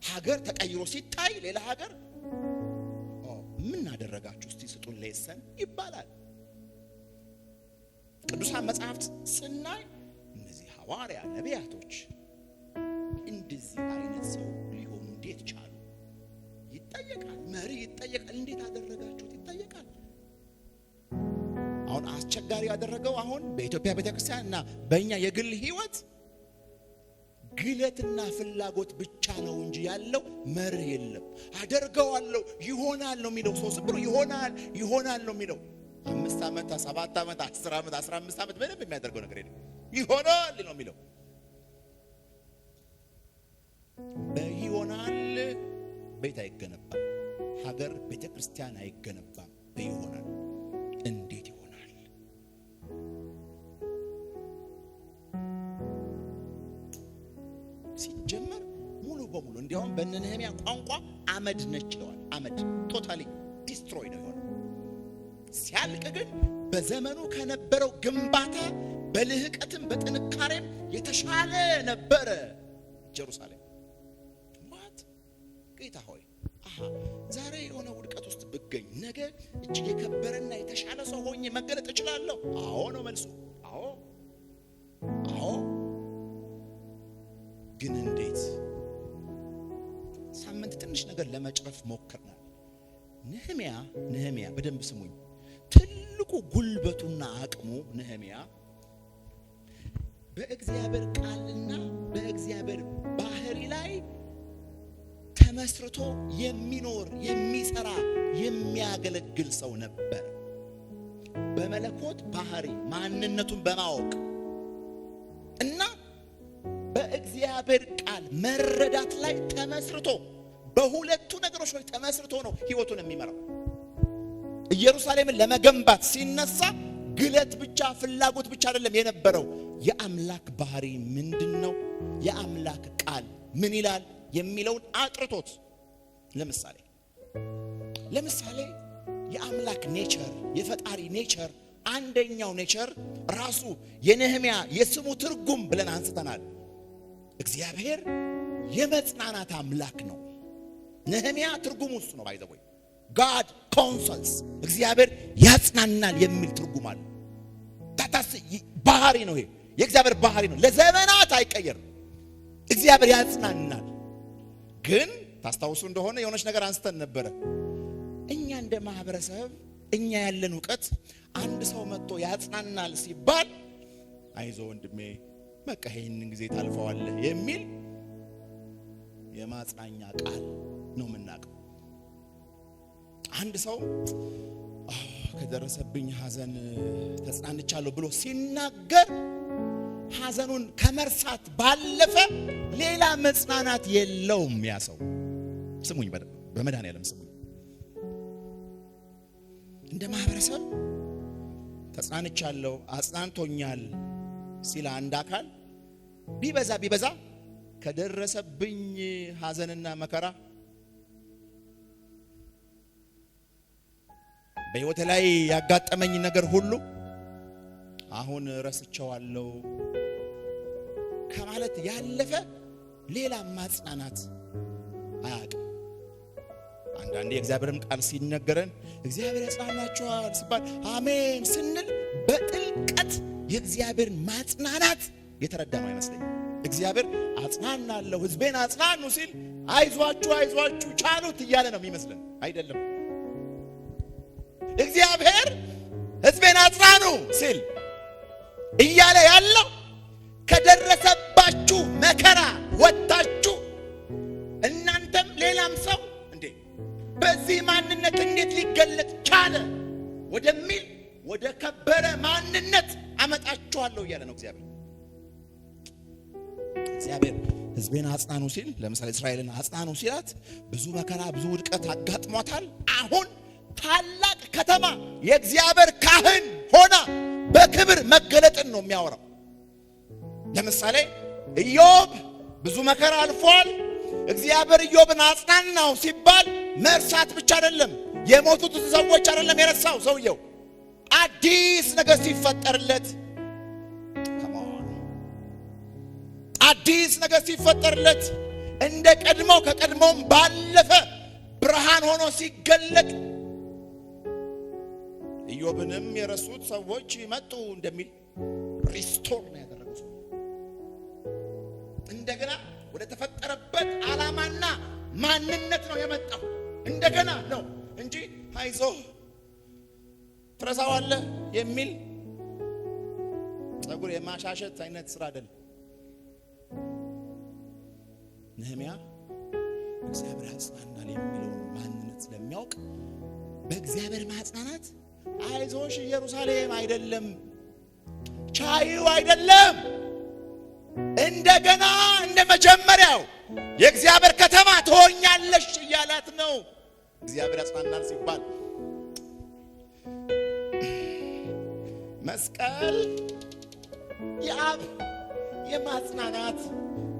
ሀገር ተቀይሮ ሲታይ ሌላ ሀገር ምን አደረጋችሁ እስቲ ስጡን ሌሰን ይባላል። ቅዱሳን መጽሐፍት ስናይ እነዚህ ሐዋርያ ነቢያቶች እንደዚህ አይነት ሰው ሊሆኑ እንዴት ቻሉ ይጠየቃል። መሪ ይጠየቃል። እንዴት አደረጋችሁት ይጠየቃል። አሁን አስቸጋሪ ያደረገው አሁን በኢትዮጵያ ቤተክርስቲያን እና በእኛ የግል ህይወት ግለትና ፍላጎት ብቻ ነው እንጂ ያለው መርህ የለም። አደርገዋለሁ ይሆናል ነው የሚለው ሰው። ዝም ብሎ ይሆናል ነው የሚለው። 5 ዓመት 7 ዓመት 10 ዓመት 15 ዓመት ምንም የሚያደርገው ነገር የለም። ይሆናል ነው የሚለው። በይሆናል ቤት አይገነባም። ሀገር ቤተክርስቲያን አይገነባም በይሆናል። እንዴት ይሆናል? ሲጀመር ሙሉ በሙሉ እንዲያውም በነህምያ ቋንቋ አመድ ነች ይለዋል። አመድ ቶታሊ ዲስትሮይ ነው የሆነው። ሲያልቅ ግን በዘመኑ ከነበረው ግንባታ በልህቀትም በጥንካሬም የተሻለ ነበረ ኢየሩሳሌም። ማት ጌታ ሆይ ዛሬ የሆነ ውድቀት ውስጥ ብገኝ ነገ እጅግ የከበረና የተሻለ ሰው ሆኜ መገለጥ እችላለሁ። አዎ ነው መልሱ። አዎ ግን እንዴት? ሳምንት ትንሽ ነገር ለመጨረፍ ሞክርናል። ነህምያ በደንብ ስሙኝ። ትልቁ ጉልበቱና አቅሙ ነህምያ በእግዚአብሔር ቃልና በእግዚአብሔር ባህሪ ላይ ተመስርቶ የሚኖር የሚሰራ የሚያገለግል ሰው ነበር። በመለኮት ባህሪ ማንነቱን በማወቅ እና በእግዚአብሔር ቃል መረዳት ላይ ተመስርቶ በሁለቱ ነገሮች ላይ ተመስርቶ ነው ህይወቱን የሚመራው። ኢየሩሳሌምን ለመገንባት ሲነሳ ግለት ብቻ ፍላጎት ብቻ አይደለም የነበረው። የአምላክ ባህሪ ምንድነው? የአምላክ ቃል ምን ይላል የሚለውን አጥርቶት ለምሳሌ የአምላክ ኔቸር የፈጣሪ ኔቸር አንደኛው ኔቸር ራሱ የነህምያ የስሙ ትርጉም ብለን አንስተናል። እግዚአብሔር የመጽናናት አምላክ ነው። ነህምያ ትርጉሙ እሱ ነው። ባይዘው God counsels እግዚአብሔር ያጽናናል የሚል ትርጉም አለ። ታታስ ባህሪ ነው። ይሄ የእግዚአብሔር ባህሪ ነው። ለዘመናት አይቀየርም። እግዚአብሔር ያጽናናል። ግን ታስታውሱ እንደሆነ የሆነች ነገር አንስተን ነበረ። እኛ እንደ ማህበረሰብ እኛ ያለን ዕውቀት አንድ ሰው መጥቶ ያጽናናል ሲባል አይዞ ወንድሜ በቃ ይሄንን ጊዜ ታልፈዋለህ የሚል የማጽናኛ ቃል ነው የምናውቀው። አንድ ሰው ከደረሰብኝ ሐዘን ተጽናንቻለሁ ብሎ ሲናገር ሐዘኑን ከመርሳት ባለፈ ሌላ መጽናናት የለውም። ያ ሰው ስሙኝ፣ በመድኃኒዓለም ስሙኝ። እንደ ማህበረሰብ ተጽናንቻለሁ አጽናንቶኛል ሲል አንድ አካል ቢበዛ ከደረሰብኝ ሐዘንና መከራ በሕይወቴ ላይ ያጋጠመኝ ነገር ሁሉ አሁን ረስቼዋለሁ ከማለት ያለፈ ሌላ ማጽናናት አያውቅም። አንዳንዴ የእግዚአብሔርም ቃል ሲነገረን እግዚአብሔር ያጽናናችኋል ሲባል አሜን ስንል በጥልቀት የእግዚአብሔር ማጽናናት የተረዳነው አይመስለኝም። እግዚአብሔር አጽናናለሁ ሕዝቤን አጽናኑ ሲል አይዟችሁ ቻሉት እያለ ነው የሚመስለን። አይደለም። እግዚአብሔር ሕዝቤን አጽናኑ ሲል እያለ ያለው ከደረሰባችሁ መከራ ወጣችሁ እናንተም ሌላም ሰው እንዴ በዚህ ማንነት እንዴት ሊገለጥ ቻለ ወደሚል ወደ ከበረ ማንነት አመጣችኋለሁ እያለ ነው እግዚአብሔር ሕዝቤን አጽናኑ ሲል ለምሳሌ እስራኤልን አጽናኑ ሲላት ብዙ መከራ ብዙ ውድቀት አጋጥሟታል። አሁን ታላቅ ከተማ የእግዚአብሔር ካህን ሆና በክብር መገለጥን ነው የሚያወራው። ለምሳሌ ኢዮብ ብዙ መከራ አልፏል። እግዚአብሔር ኢዮብን አጽናናው ሲባል መርሳት ብቻ አይደለም፣ የሞቱት ሰዎች አይደለም የረሳው ሰውየው። አዲስ ነገር ሲፈጠርለት አዲስ ነገር ሲፈጠርለት እንደ ቀድሞ ከቀድሞም ባለፈ ብርሃን ሆኖ ሲገለጥ ኢዮብንም የረሱት ሰዎች መጡ እንደሚል ሪስቶር ነው ያደረገው። እንደገና ወደ ተፈጠረበት ዓላማና ማንነት ነው የመጣው። እንደገና ነው እንጂ አይዞህ ትረሳዋለህ የሚል ጸጉር የማሻሸት አይነት ስራ አይደለም። ነህምያ እግዚአብሔር ያጽናናል የሚለውን ማንነት ስለሚያውቅ በእግዚአብሔር ማጽናናት አይዞሽ ኢየሩሳሌም አይደለም ቻዩ አይደለም እንደገና እንደ መጀመሪያው የእግዚአብሔር ከተማ ትሆኛለሽ እያላት ነው። እግዚአብሔር ያጽናናል ሲባል መስቀል የአብ የማጽናናት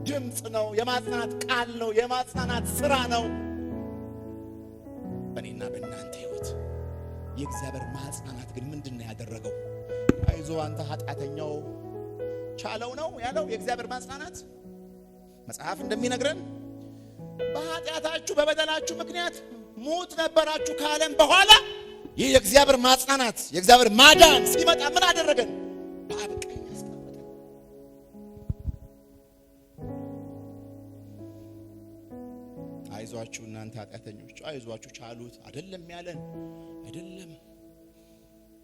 ድምፅ ነው፣ የማጽናናት ቃል ነው፣ የማጽናናት ስራ ነው። በእኔና በእናንተ ህይወት የእግዚአብሔር ማጽናናት ግን ምንድን ነው ያደረገው? አይዞ አንተ ኃጢአተኛው ቻለው ነው ያለው። የእግዚአብሔር ማጽናናት መጽሐፍ እንደሚነግረን በኃጢአታችሁ በበደላችሁ ምክንያት ሙት ነበራችሁ ካለም በኋላ ይህ የእግዚአብሔር ማጽናናት የእግዚአብሔር ማዳን ሲመጣ ምን አደረገን? በአብ ቀኝ አስቀመጠን። አይዟችሁ እናንተ ኃጢአተኞች አይዟችሁ ቻሉት አይደለም ያለን። አይደለም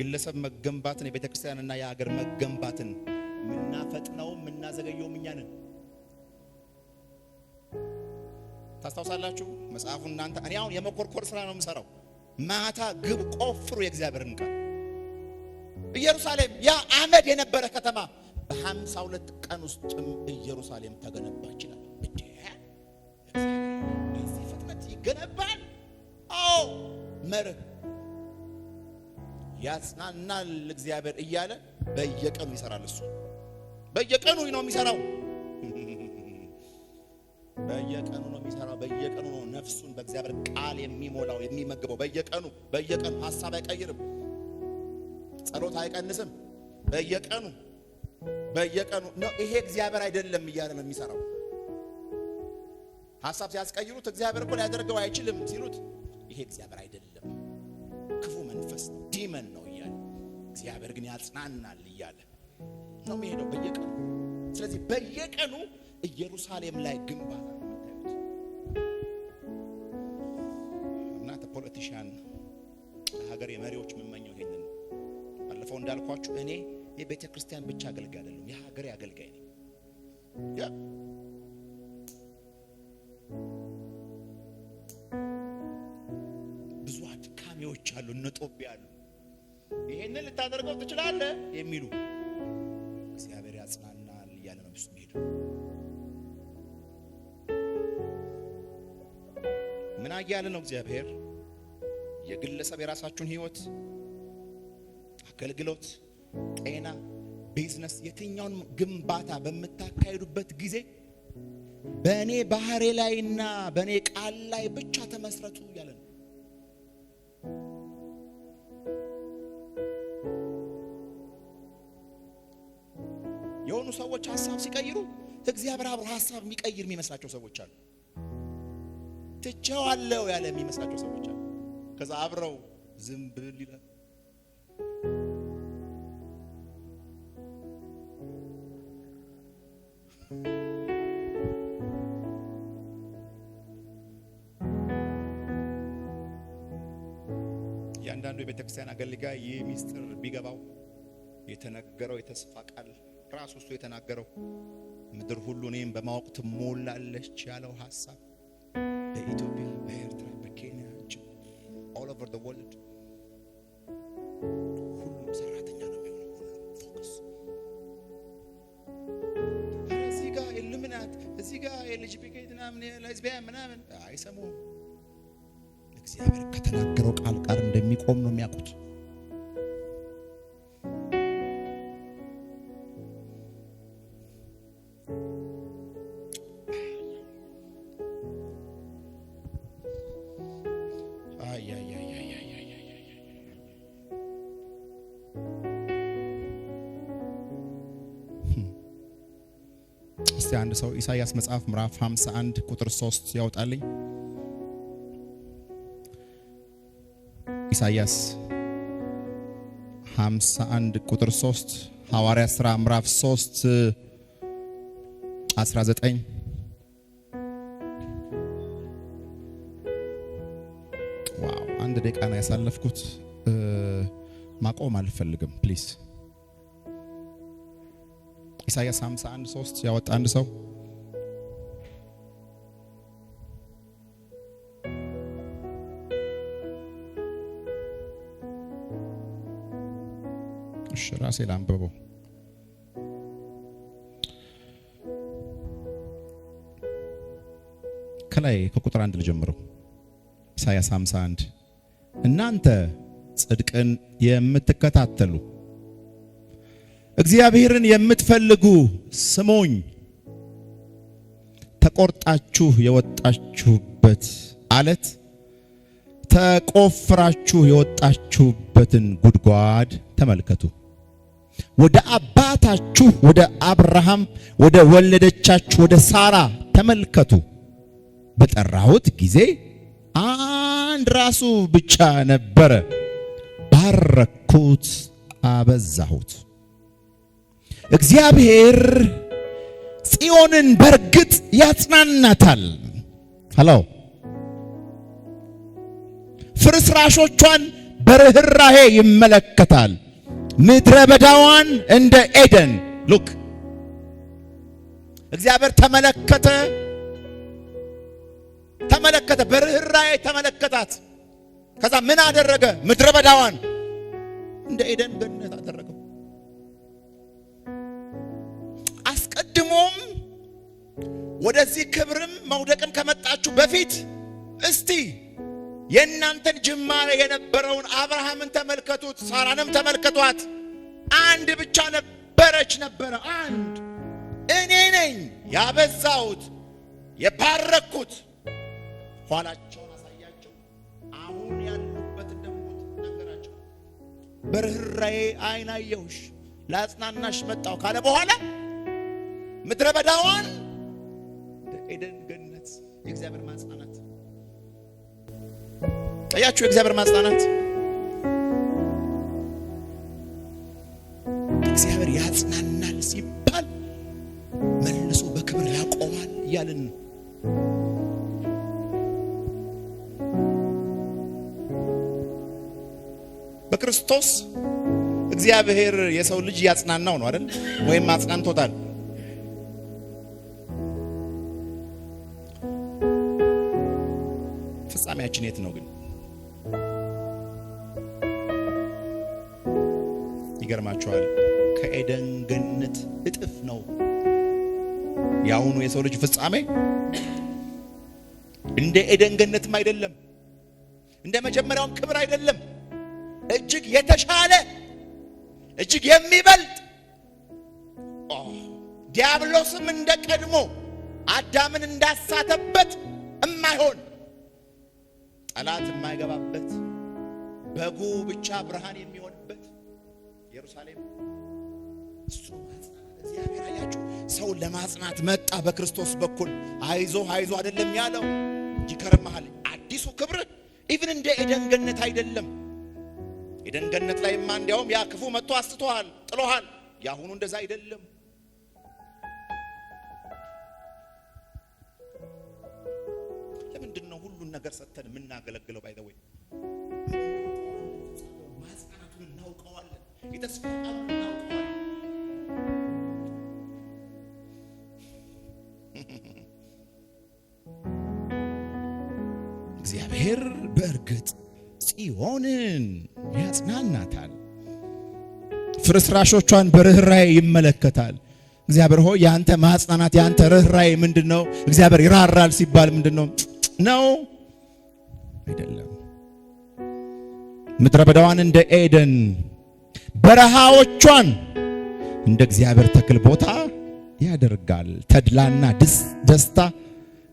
የግለሰብ መገንባትን የቤተክርስቲያንና የሀገር መገንባትን ምናፈጥነው ምናዘገየው እኛ ነን። ታስታውሳላችሁ መጽሐፉን እናንተ እኔ አሁን የመኮርኮር ስራ ነው የምሰራው። ማታ ግብ ቆፍሩ የእግዚአብሔርን ቃል። ኢየሩሳሌም ያ አመድ የነበረ ከተማ በ52 ቀን ውስጥ ኢየሩሳሌም ተገነባች ይላል። በዚህ ፍጥነት ይገነባል? አዎ መርህ ያጽናናል እግዚአብሔር እያለ በየቀኑ ይሰራል። እሱ በየቀኑ ነው የሚሰራው። በየቀኑ ነው የሚሰራው። በየቀኑ ነው ነፍሱን በእግዚአብሔር ቃል የሚሞላው የሚመግበው። በየቀኑ ሐሳብ አይቀይርም፣ ጸሎት አይቀንስም። በየቀኑ ነው። ይሄ እግዚአብሔር አይደለም እያለ ነው የሚሰራው። ሐሳብ ሲያስቀይሩት እግዚአብሔር እኮ ሊያደርገው አይችልም ሲሉት ይሄ እግዚአብሔር አይደለም፣ ክፉ መንፈስ ነው፣ ዲመን ነው እያለ እግዚአብሔር ግን ያጽናናል እያለ ነው የሚሄደው በየቀኑ። ስለዚህ በየቀኑ ኢየሩሳሌም ላይ ግንባታ ነው የምታዩት። እናንተ ፖለቲሻን ለሀገር የመሪዎች የምመኘው ይሄንን። ባለፈው እንዳልኳችሁ እኔ የቤተ ክርስቲያን ብቻ አገልጋይ አይደለም፣ የሀገር አገልጋይ ነኝ። ብዙ አድካሚዎች አሉ፣ እነጦቢያ አሉ። ይሄንን ልታደርገው ትችላለህ የሚሉ እግዚአብሔር ያጽናናል እያለ ነው እሱ የሚሄደው። ምን እያለ ነው እግዚአብሔር? የግለሰብ የራሳችሁን ህይወት፣ አገልግሎት፣ ጤና፣ ቢዝነስ፣ የትኛውን ግንባታ በምታካሂዱበት ጊዜ በእኔ ባህሪ ላይና በእኔ ቃል ላይ ብቻ ተመስረቱ እያለ ነው። የሆኑ ሰዎች ሐሳብ ሲቀይሩ እግዚአብሔር አብሮ ሐሳብ የሚቀይር የሚመስላቸው ሰዎች አሉ። ትቼዋለሁ ያለ የሚመስላቸው ሰዎች አሉ። ከዛ አብረው ዝም ብል ይላል። ያንዳንዱ የቤተክርስቲያን አገልጋይ ይህ ሚስጥር ቢገባው የተነገረው የተስፋ ቃል ራሱ እሱ የተናገረው ምድር ሁሉ እኔም በማወቅ ትሞላለች ያለው ሐሳብ በኢትዮጵያ፣ በኤርትራ፣ በኬንያ all over the world ሁሉም ሰራተኛ ነው የሚሆነው። ሁሉም ፎከስ እዚህ ጋር ኢሉሚናት፣ እዚህ ጋር ኤልጂቢቲ ምናምን ሌዝቢያን ምናምን አይሰሙም። እግዚአብሔር ከተናገረው ቃል ጋር እንደሚቆም ነው የሚያውቁት። እስቲ አንድ ሰው ኢሳይያስ መጽሐፍ ምዕራፍ 51 ቁጥር 3 ያወጣልኝ። ኢሳይያስ 51 ቁጥር 3 ሐዋርያት ሥራ ምዕራፍ 3 19 ዋው! አንድ ደቂቃ ነው ያሳለፍኩት። ማቆም አልፈልግም ፕሊዝ። ኢሳይያስ 51:3 ያወጣ አንድ ሰው ራሴ ላንብበው። ከላይ ከቁጥር 1 ልጀምረው። ኢሳይያስ 51 እናንተ ጽድቅን የምትከታተሉ እግዚአብሔርን የምትፈልጉ ስሙኝ፣ ተቆርጣችሁ የወጣችሁበት አለት ተቆፍራችሁ የወጣችሁበትን ጉድጓድ ተመልከቱ። ወደ አባታችሁ ወደ አብርሃም ወደ ወለደቻችሁ ወደ ሳራ ተመልከቱ። በጠራሁት ጊዜ አንድ ራሱ ብቻ ነበረ፣ ባረኩት፣ አበዛሁት። እግዚአብሔር ጽዮንን በርግጥ ያጽናናታል። ሄሎ ፍርስራሾቿን በርህራሄ ይመለከታል። ምድረ በዳዋን እንደ ኤደን ሉክ እግዚአብሔር ተመለከተ፣ በርህራሄ ተመለከታት። ከዛ ምን አደረገ? ምድረ በዳዋን እንደ ኤደን ገነት አደረገው። አስቀድሞም ወደዚህ ክብርም መውደቅም ከመጣችሁ በፊት እስቲ የእናንተን ጅማሬ የነበረውን አብርሃምን ተመልከቱት፣ ሳራንም ተመልከቷት። አንድ ብቻ ነበረ። አንድ እኔ ነኝ ያበዛሁት የባረኩት። ኋላቸውን አሳያቸው። አሁን ያሉበት ደግሞ ነገራቸው። በርህራዬ ዓይን አየሁሽ፣ ላጽናናሽ መጣሁ ካለ በኋላ ምድረ በዳዋን ኤደን ገነት የእግዚአብሔር ማጽናናት አያችሁ። የእግዚአብሔር ማጽናናት እግዚአብሔር ያጽናናል ሲባል መልሶ በክብር ያቆማል እያልን ነው። በክርስቶስ እግዚአብሔር የሰው ልጅ ያጽናናው ነው አይደል? ወይም አጽናንቶታል። ፍጻሜያችን የት ነው ግን? ይገርማችኋል። ከኤደን ገነት እጥፍ ነው ያሁኑ የሰው ልጅ ፍጻሜ። እንደ ኤደን ገነትም አይደለም፣ እንደ መጀመሪያውም ክብር አይደለም። እጅግ የተሻለ እጅግ የሚበልጥ ዲያብሎስም እንደ ቀድሞ አዳምን እንዳሳተበት እማይሆን ጠላት የማይገባበት በጉ ብቻ ብርሃን የሚሆንበት ኢየሩሳሌም እሱ ማጽናናት እግዚአብሔር አያችሁ። ሰው ለማጽናት መጣ በክርስቶስ በኩል። አይዞ አይደለም ያለው ይከረማል። አዲሱ ክብር ኢቭን እንደ ኤደን ገነት አይደለም። ኤደን ገነት ላይማ እንዲያውም ያ ክፉ መጥቶ አስተዋል ጥሎሃል። ያሁኑ እንደዛ አይደለም። ለምንድን ነው ሁሉን ነገር ሰጥተን የምናገለግለው? ባይ ዘ ወይ ማጽናናቱን እናውቀዋለን፣ የተስፋ ቃሉን እናውቀዋለን። እግዚአብሔር በእርግጥ ጽዮንን ያጽናናታል፣ ፍርስራሾቿን በርህራሄ ይመለከታል። እግዚአብሔር ሆይ ያንተ ማጽናናት ያንተ ርህራሄ ምንድነው? እግዚአብሔር ይራራል ሲባል ምንድነው? ነው አይደለም። ምድረ በዳዋን እንደ ኤደን በረሃዎቿን እንደ እግዚአብሔር ተክል ቦታ ያደርጋል። ተድላና ደስታ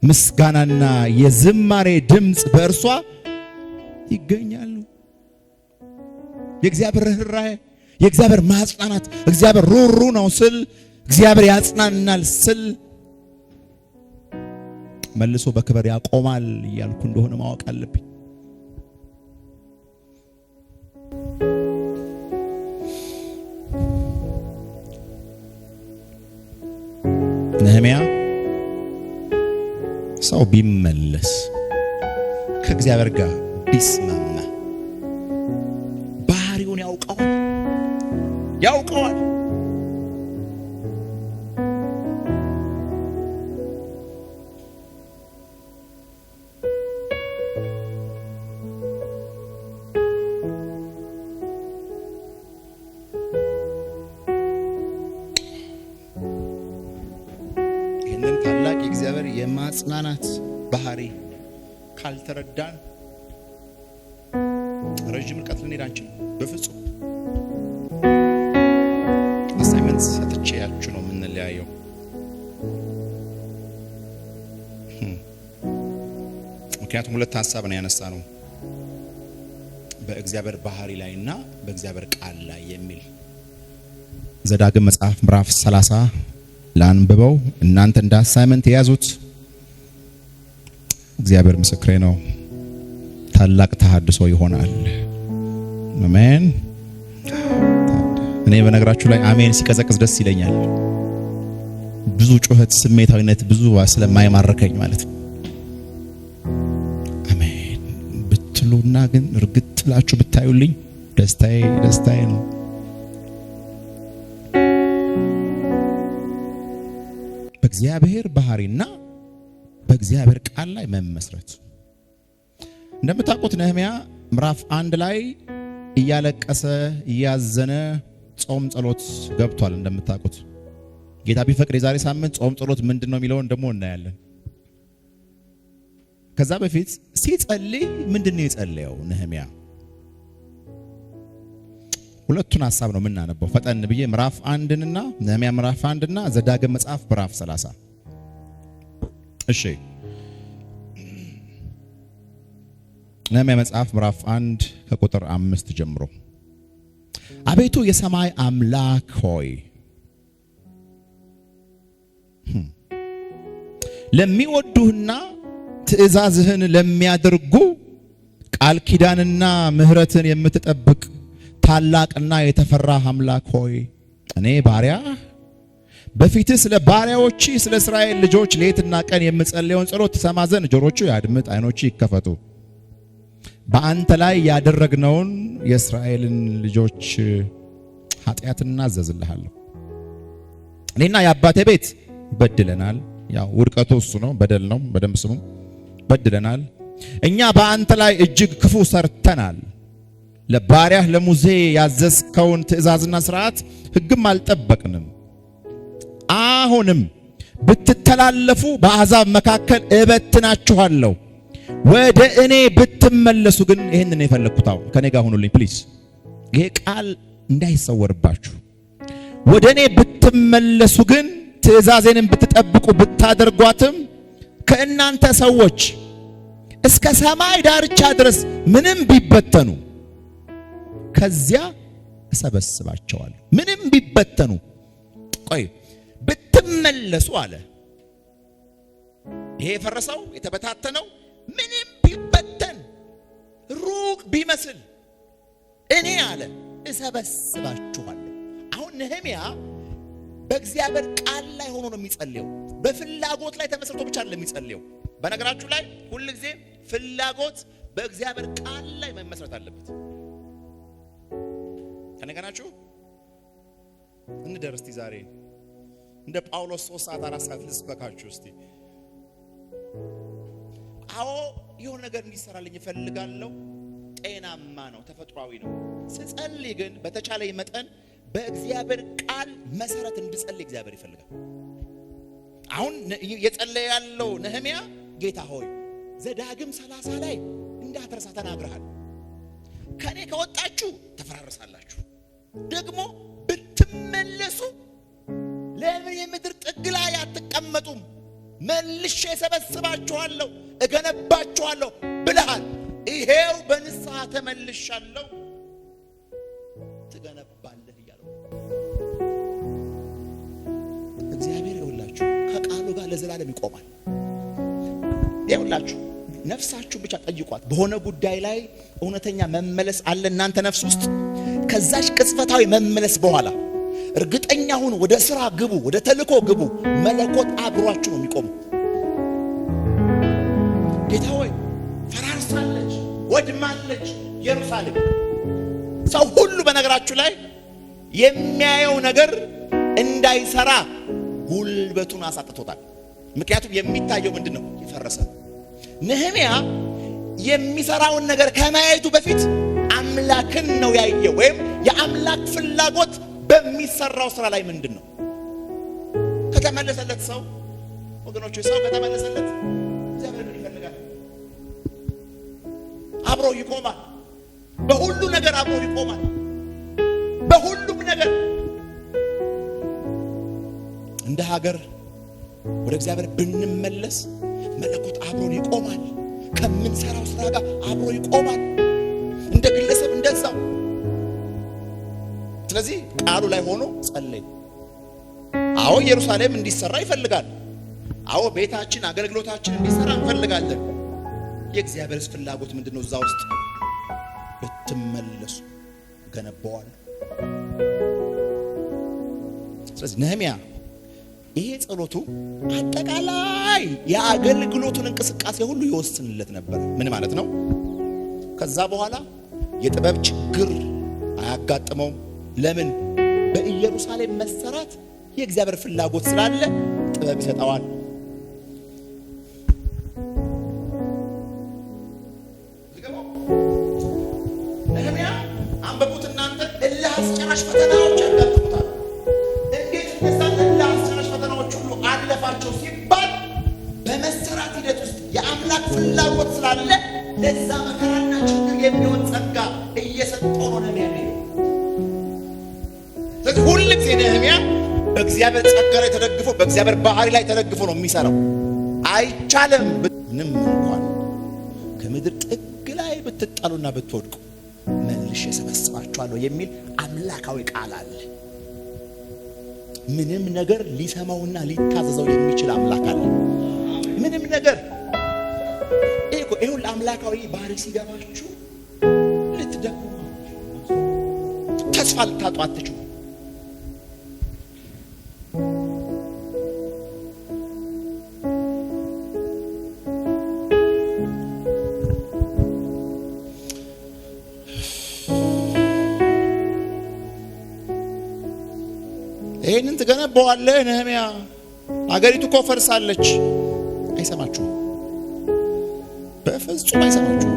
ምስጋናና የዝማሬ ድምጽ በእርሷ ይገኛሉ። የእግዚአብሔር ርህራሄ የእግዚአብሔር ማጽናናት እግዚአብሔር ሩሩ ነው ስል እግዚአብሔር ያጽናናል ስል መልሶ በክብር ያቆማል እያልኩ እንደሆነ ማወቅ አለብኝ። ነህምያ ሰው ቢመለስ ከእግዚአብሔር ጋር ቢስማማ ባህሪውን ያውቀዋል። ይህንን ታላቅ የእግዚአብሔር የማጽናናት ባህሪ ካልተረዳን ረጅም ርቀት ልንሄድ አንችልም በፍጹም። አሳይመንት ሰጥቼያችሁ ነው የምንለያየው። ምክንያቱም ሁለት ሀሳብ ነው ያነሳ ነው፣ በእግዚአብሔር ባህሪ ላይና በእግዚአብሔር ቃል ላይ የሚል። ዘዳግም መጽሐፍ ምዕራፍ 30 ላንብበው፣ እናንተ እንደ አሳይመንት የያዙት። እግዚአብሔር ምስክሬ ነው፣ ታላቅ ተሐድሶ ይሆናል። አሜን። እኔ በነገራችሁ ላይ አሜን ሲቀዘቅዝ ደስ ይለኛል። ብዙ ጩኸት፣ ስሜታዊነት ብዙ ስለማይማርከኝ ማለት ነው። አሜን ብትሉና ግን እርግጥ ብላችሁ ብታዩልኝ ደስታዬ ነው። በእግዚአብሔር ባህሪና በእግዚአብሔር ቃል ላይ መመስረት። እንደምታውቁት ነህምያ ምዕራፍ 1 ላይ እያለቀሰ እያዘነ ጾም ጸሎት ገብቷል። እንደምታውቁት ጌታ ቢፈቅድ የዛሬ ሳምንት ጾም ጸሎት ምንድነው የሚለውን ደግሞ እናያለን። ከዛ በፊት ሲጸልይ ምንድነው የጸለየው ነህምያ? ሁለቱን ሐሳብ ነው የምናነበው ፈጠን ብዬ ምዕራፍ 1ንና ነህምያ ምዕራፍ 1ና ዘዳግም መጽሐፍ ምዕራፍ 30። እሺ ነህምያ መጽሐፍ ምዕራፍ 1 ከቁጥር 5 ጀምሮ። አቤቱ የሰማይ አምላክ ሆይ ለሚወዱህና ትእዛዝህን ለሚያደርጉ ቃል ኪዳንና ምሕረትን የምትጠብቅ ታላቅና የተፈራ አምላክ ሆይ እኔ ባሪያ በፊትህ ስለ ባሪያዎች ስለ እስራኤል ልጆች ሌትና ቀን የምጸልየውን ጸሎት ትሰማ ዘንድ ጆሮቹ ያድምጥ፣ ዓይኖቹ ይከፈቱ። በአንተ ላይ ያደረግነውን የእስራኤልን ልጆች ኃጢአት እናዘዝልሃለሁ። እኔና የአባቴ ቤት በድለናል። ያው ውድቀቱ እሱ ነው፣ በደል ነው። በደንብ ስሙ። በድለናል። እኛ በአንተ ላይ እጅግ ክፉ ሰርተናል። ለባሪያህ ለሙሴ ያዘዝከውን ትእዛዝና ሥርዓት ሕግም አልጠበቅንም። አሁንም ብትተላለፉ በአሕዛብ መካከል እበትናችኋለሁ። ወደ እኔ ብትመለሱ ግን ይሄንን የፈለኩት አሁን ከኔ ጋር ሁኑልኝ ፕሊዝ። ይሄ ቃል እንዳይሰወርባችሁ። ወደ እኔ ብትመለሱ ግን ትእዛዜንም ብትጠብቁ ብታደርጓትም ከእናንተ ሰዎች እስከ ሰማይ ዳርቻ ድረስ ምንም ቢበተኑ ከዚያ እሰበስባቸዋለሁ። ምንም ቢበተኑ ቆይ ብትመለሱ አለ። ይሄ የፈረሰው የተበታተነው ምንም ቢበተን ሩቅ ቢመስል እኔ አለ እሰበስባችኋለሁ። አሁን ነህምያ በእግዚአብሔር ቃል ላይ ሆኖ ነው የሚጸልየው። በፍላጎት ላይ ተመስርቶ ብቻ አይደለም የሚጸልየው። በነገራችሁ ላይ ሁሉ ጊዜ ፍላጎት በእግዚአብሔር ቃል ላይ መመስረት አለበት። ከነገናችሁ እንደርስቲ ዛሬ እንደ ጳውሎስ 3 ሰዓት 4 ሰዓት ልስበካችሁ እስቲ። አዎ የሆነ ነገር እንዲሰራልኝ እፈልጋለሁ። ጤናማ ነው፣ ተፈጥሯዊ ነው። ስጸልይ ግን በተቻለኝ መጠን በእግዚአብሔር ቃል መሰረት እንድጸልይ እግዚአብሔር ይፈልጋል። አሁን የጸለየ ያለው ነህምያ ጌታ ሆይ ዘዳግም 30 ላይ እንዳትረሳ ተናግረሃል። ከኔ ከወጣችሁ ተፈራረሳላችሁ። ደግሞ ብትመለሱ ለምን የምድር ጥግ ላይ አትቀመጡም? መልሼ ሰበስባችኋለሁ፣ እገነባችኋለሁ ብለሃል። ይሄው በንስሐ ተመልሻለሁ፣ ትገነባለህ እያለው እግዚአብሔር ይውላችሁ ከቃሉ ጋር ለዘላለም ይቆማል። ይውላችሁ ነፍሳችሁ ብቻ ጠይቋት። በሆነ ጉዳይ ላይ እውነተኛ መመለስ አለ እናንተ ነፍስ ውስጥ። ከዛሽ ቅጽበታዊ መመለስ በኋላ እርግጠኛ ሁኑ፣ ወደ ስራ ግቡ፣ ወደ ተልእኮ ግቡ። መለኮት አብሯችሁ ነው የሚቆመው። ጌታ ሆይ ፈራርሳለች፣ ወድማለች ኢየሩሳሌም። ሰው ሁሉ በነገራችሁ ላይ የሚያየው ነገር እንዳይሰራ ጉልበቱን አሳጥቶታል። ምክንያቱም የሚታየው ምንድነው? የፈረሰ። ነህምያ የሚሰራውን ነገር ከማየቱ በፊት አምላክን ነው ያየው። ወይም የአምላክ ፍላጎት በሚሰራው ስራ ላይ ምንድነው? ከተመለሰለት ሰው ወገኖች፣ ሰው ከተመለሰለት እግዚአብሔር ምን ይፈልጋል? አብሮ ይቆማል። በሁሉ ነገር አብሮ ይቆማል። በሁሉም ነገር እንደ ሀገር ወደ እግዚአብሔር ብንመለስ መለኮት አብሮን ይቆማል። ከምንሰራው ስራ ጋር አብሮ ይቆማል። እንደ ግለሰብ እንደዛው። ስለዚህ ቃሉ ላይ ሆኖ ጸለይ። አዎ ኢየሩሳሌም እንዲሰራ ይፈልጋል። አዎ ቤታችን፣ አገልግሎታችን እንዲሰራ እንፈልጋለን። የእግዚአብሔር ፍላጎት ምንድነው? እዛ ውስጥ ብትመለሱ ገነባዋል። ስለዚህ ነህምያ ይሄ ጸሎቱ አጠቃላይ የአገልግሎቱን እንቅስቃሴ ሁሉ ይወስንለት ነበር። ምን ማለት ነው? ከዛ በኋላ የጥበብ ችግር አያጋጥመውም። ለምን? በኢየሩሳሌም መሰራት የእግዚአብሔር ፍላጎት ስላለ ጥበብ ይሰጠዋል። ነህምያ አንበቡት እናንተ። እልህ አስጨራሽ ፈተናዎች ያጋጥሙታል። እንዴት እነዛን እልህ አስጨራሽ ፈተናዎች ሁሉ አለፋቸው ሲባል በመሰራት ሂደት ውስጥ የአምላክ ፍላጎት ስላለ ለዛ መከራና ችግር የሚሆን ጸጋ እየሰጠው ነው ነህምያ። ስለዚህ ሁል ጊዜ ነህምያ በእግዚአብሔር ጸጋ ላይ ተደግፎ በእግዚአብሔር ባህሪ ላይ ተደግፎ ነው የሚሰራው። አይቻልም ምንም እንኳን ከምድር ጥግ ላይ ብትጣሉና ብትወድቁ መልሼ ሰበስባችኋለሁ የሚል አምላካዊ ቃል አለ። ምንም ነገር ሊሰማውና ሊታዘዘው የሚችል አምላክ አለ። ምንም ነገር ይሁን አምላካዊ ባህሪ ሲገባችሁ ልትደግሙ ተስፋ ልታጡ አትችሉ። ይህንን ትገነባዋለህ ነህምያ። አገሪቱ እኮ ፈርሳለች። አይሰማችሁም፣ በፍጹም አይሰማችሁም።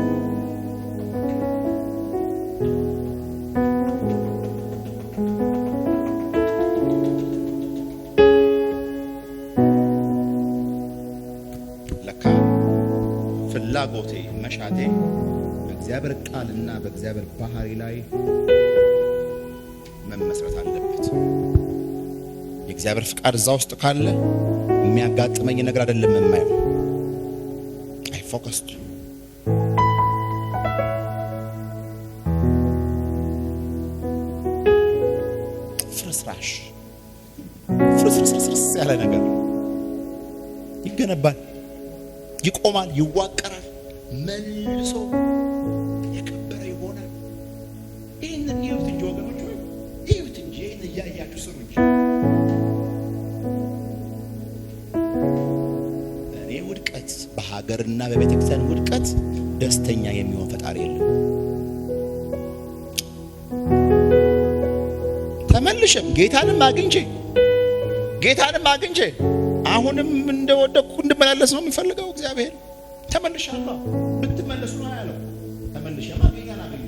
ለካ ፍላጎቴ መሻቴ በእግዚአብሔር ቃልና በእግዚአብሔር ባህሪ ላይ መመስረት አለበት። የእግዚአብሔር ፍቃድ እዛ ውስጥ ካለ የሚያጋጥመኝ ነገር አይደለም የማየው። አይ ፎከስድ ፍርስራሽ ያለ ነገር ይገነባል፣ ይቆማል፣ ይዋቀራል፣ መልሶ የከበረ ይሆናል። ይህንን ይሁት እንጂ ወገኖች ሆይ ይሁት እንጂ ይህን እያያችሁ ስሩ እንጂ። እኔ ውድቀት በሀገርና በቤተ ክርስቲያን ውድቀት ደስተኛ የሚሆን ፈጣሪ የለም። ተመልሸም ጌታንም አግኝቼ አሁንም እንደወደቅኩ እንድመላለስ ነው የሚፈልገው እግዚአብሔር። ተመልሻለሁ ብትመለሱ ነው ያለው። ተመልሼማ ጌታን አገኘ።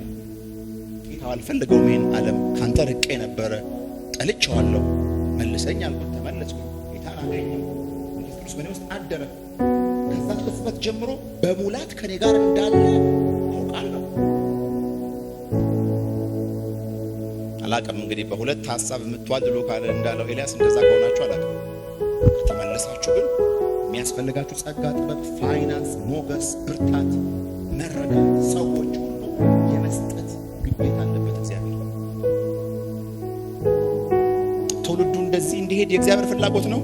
ጌታው አልፈልገውም ይሄን ዓለም ካንተ ርቄ ነበረ፣ ጠልቼዋለሁ፣ መልሰኝ አልኩት። ተመለስኩ፣ ጌታን አገኘሁ፣ መንፈስ ቅዱስ በእኔ ውስጥ አደረ። ከዛ ቅጽበት ጀምሮ በሙላት ከኔ ጋር እንዳለ አውቃለሁ። አላቅም እንግዲህ በሁለት ሐሳብ የምትዋልሉ ካለ እንዳለው ኤልያስ እንደዛ ከሆናችሁ አላቅም። ከተመለሳችሁ ግን የሚያስፈልጋችሁ ጸጋ፣ ጥበብ፣ ፋይናንስ፣ ሞገስ፣ ብርታት፣ መረዳት፣ ሰዎች ሁሉ የመስጠት ግዴታ አለበት እግዚአብሔር። ትውልዱ እንደዚህ እንዲሄድ የእግዚአብሔር ፍላጎት ነው።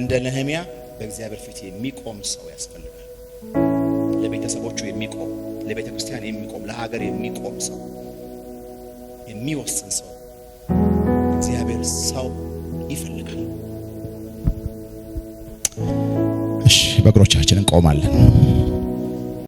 እንደ ነህምያ በእግዚአብሔር ፊት የሚቆም ሰው ያስፈልጋል። ለቤተሰቦቹ የሚቆም፣ ለቤተ ክርስቲያን የሚቆም፣ ለሀገር የሚቆም ሰው፣ የሚወስን ሰው እግዚአብሔር ሰው ይፈልጋል። እሺ፣ በእግሮቻችን እንቆማለን።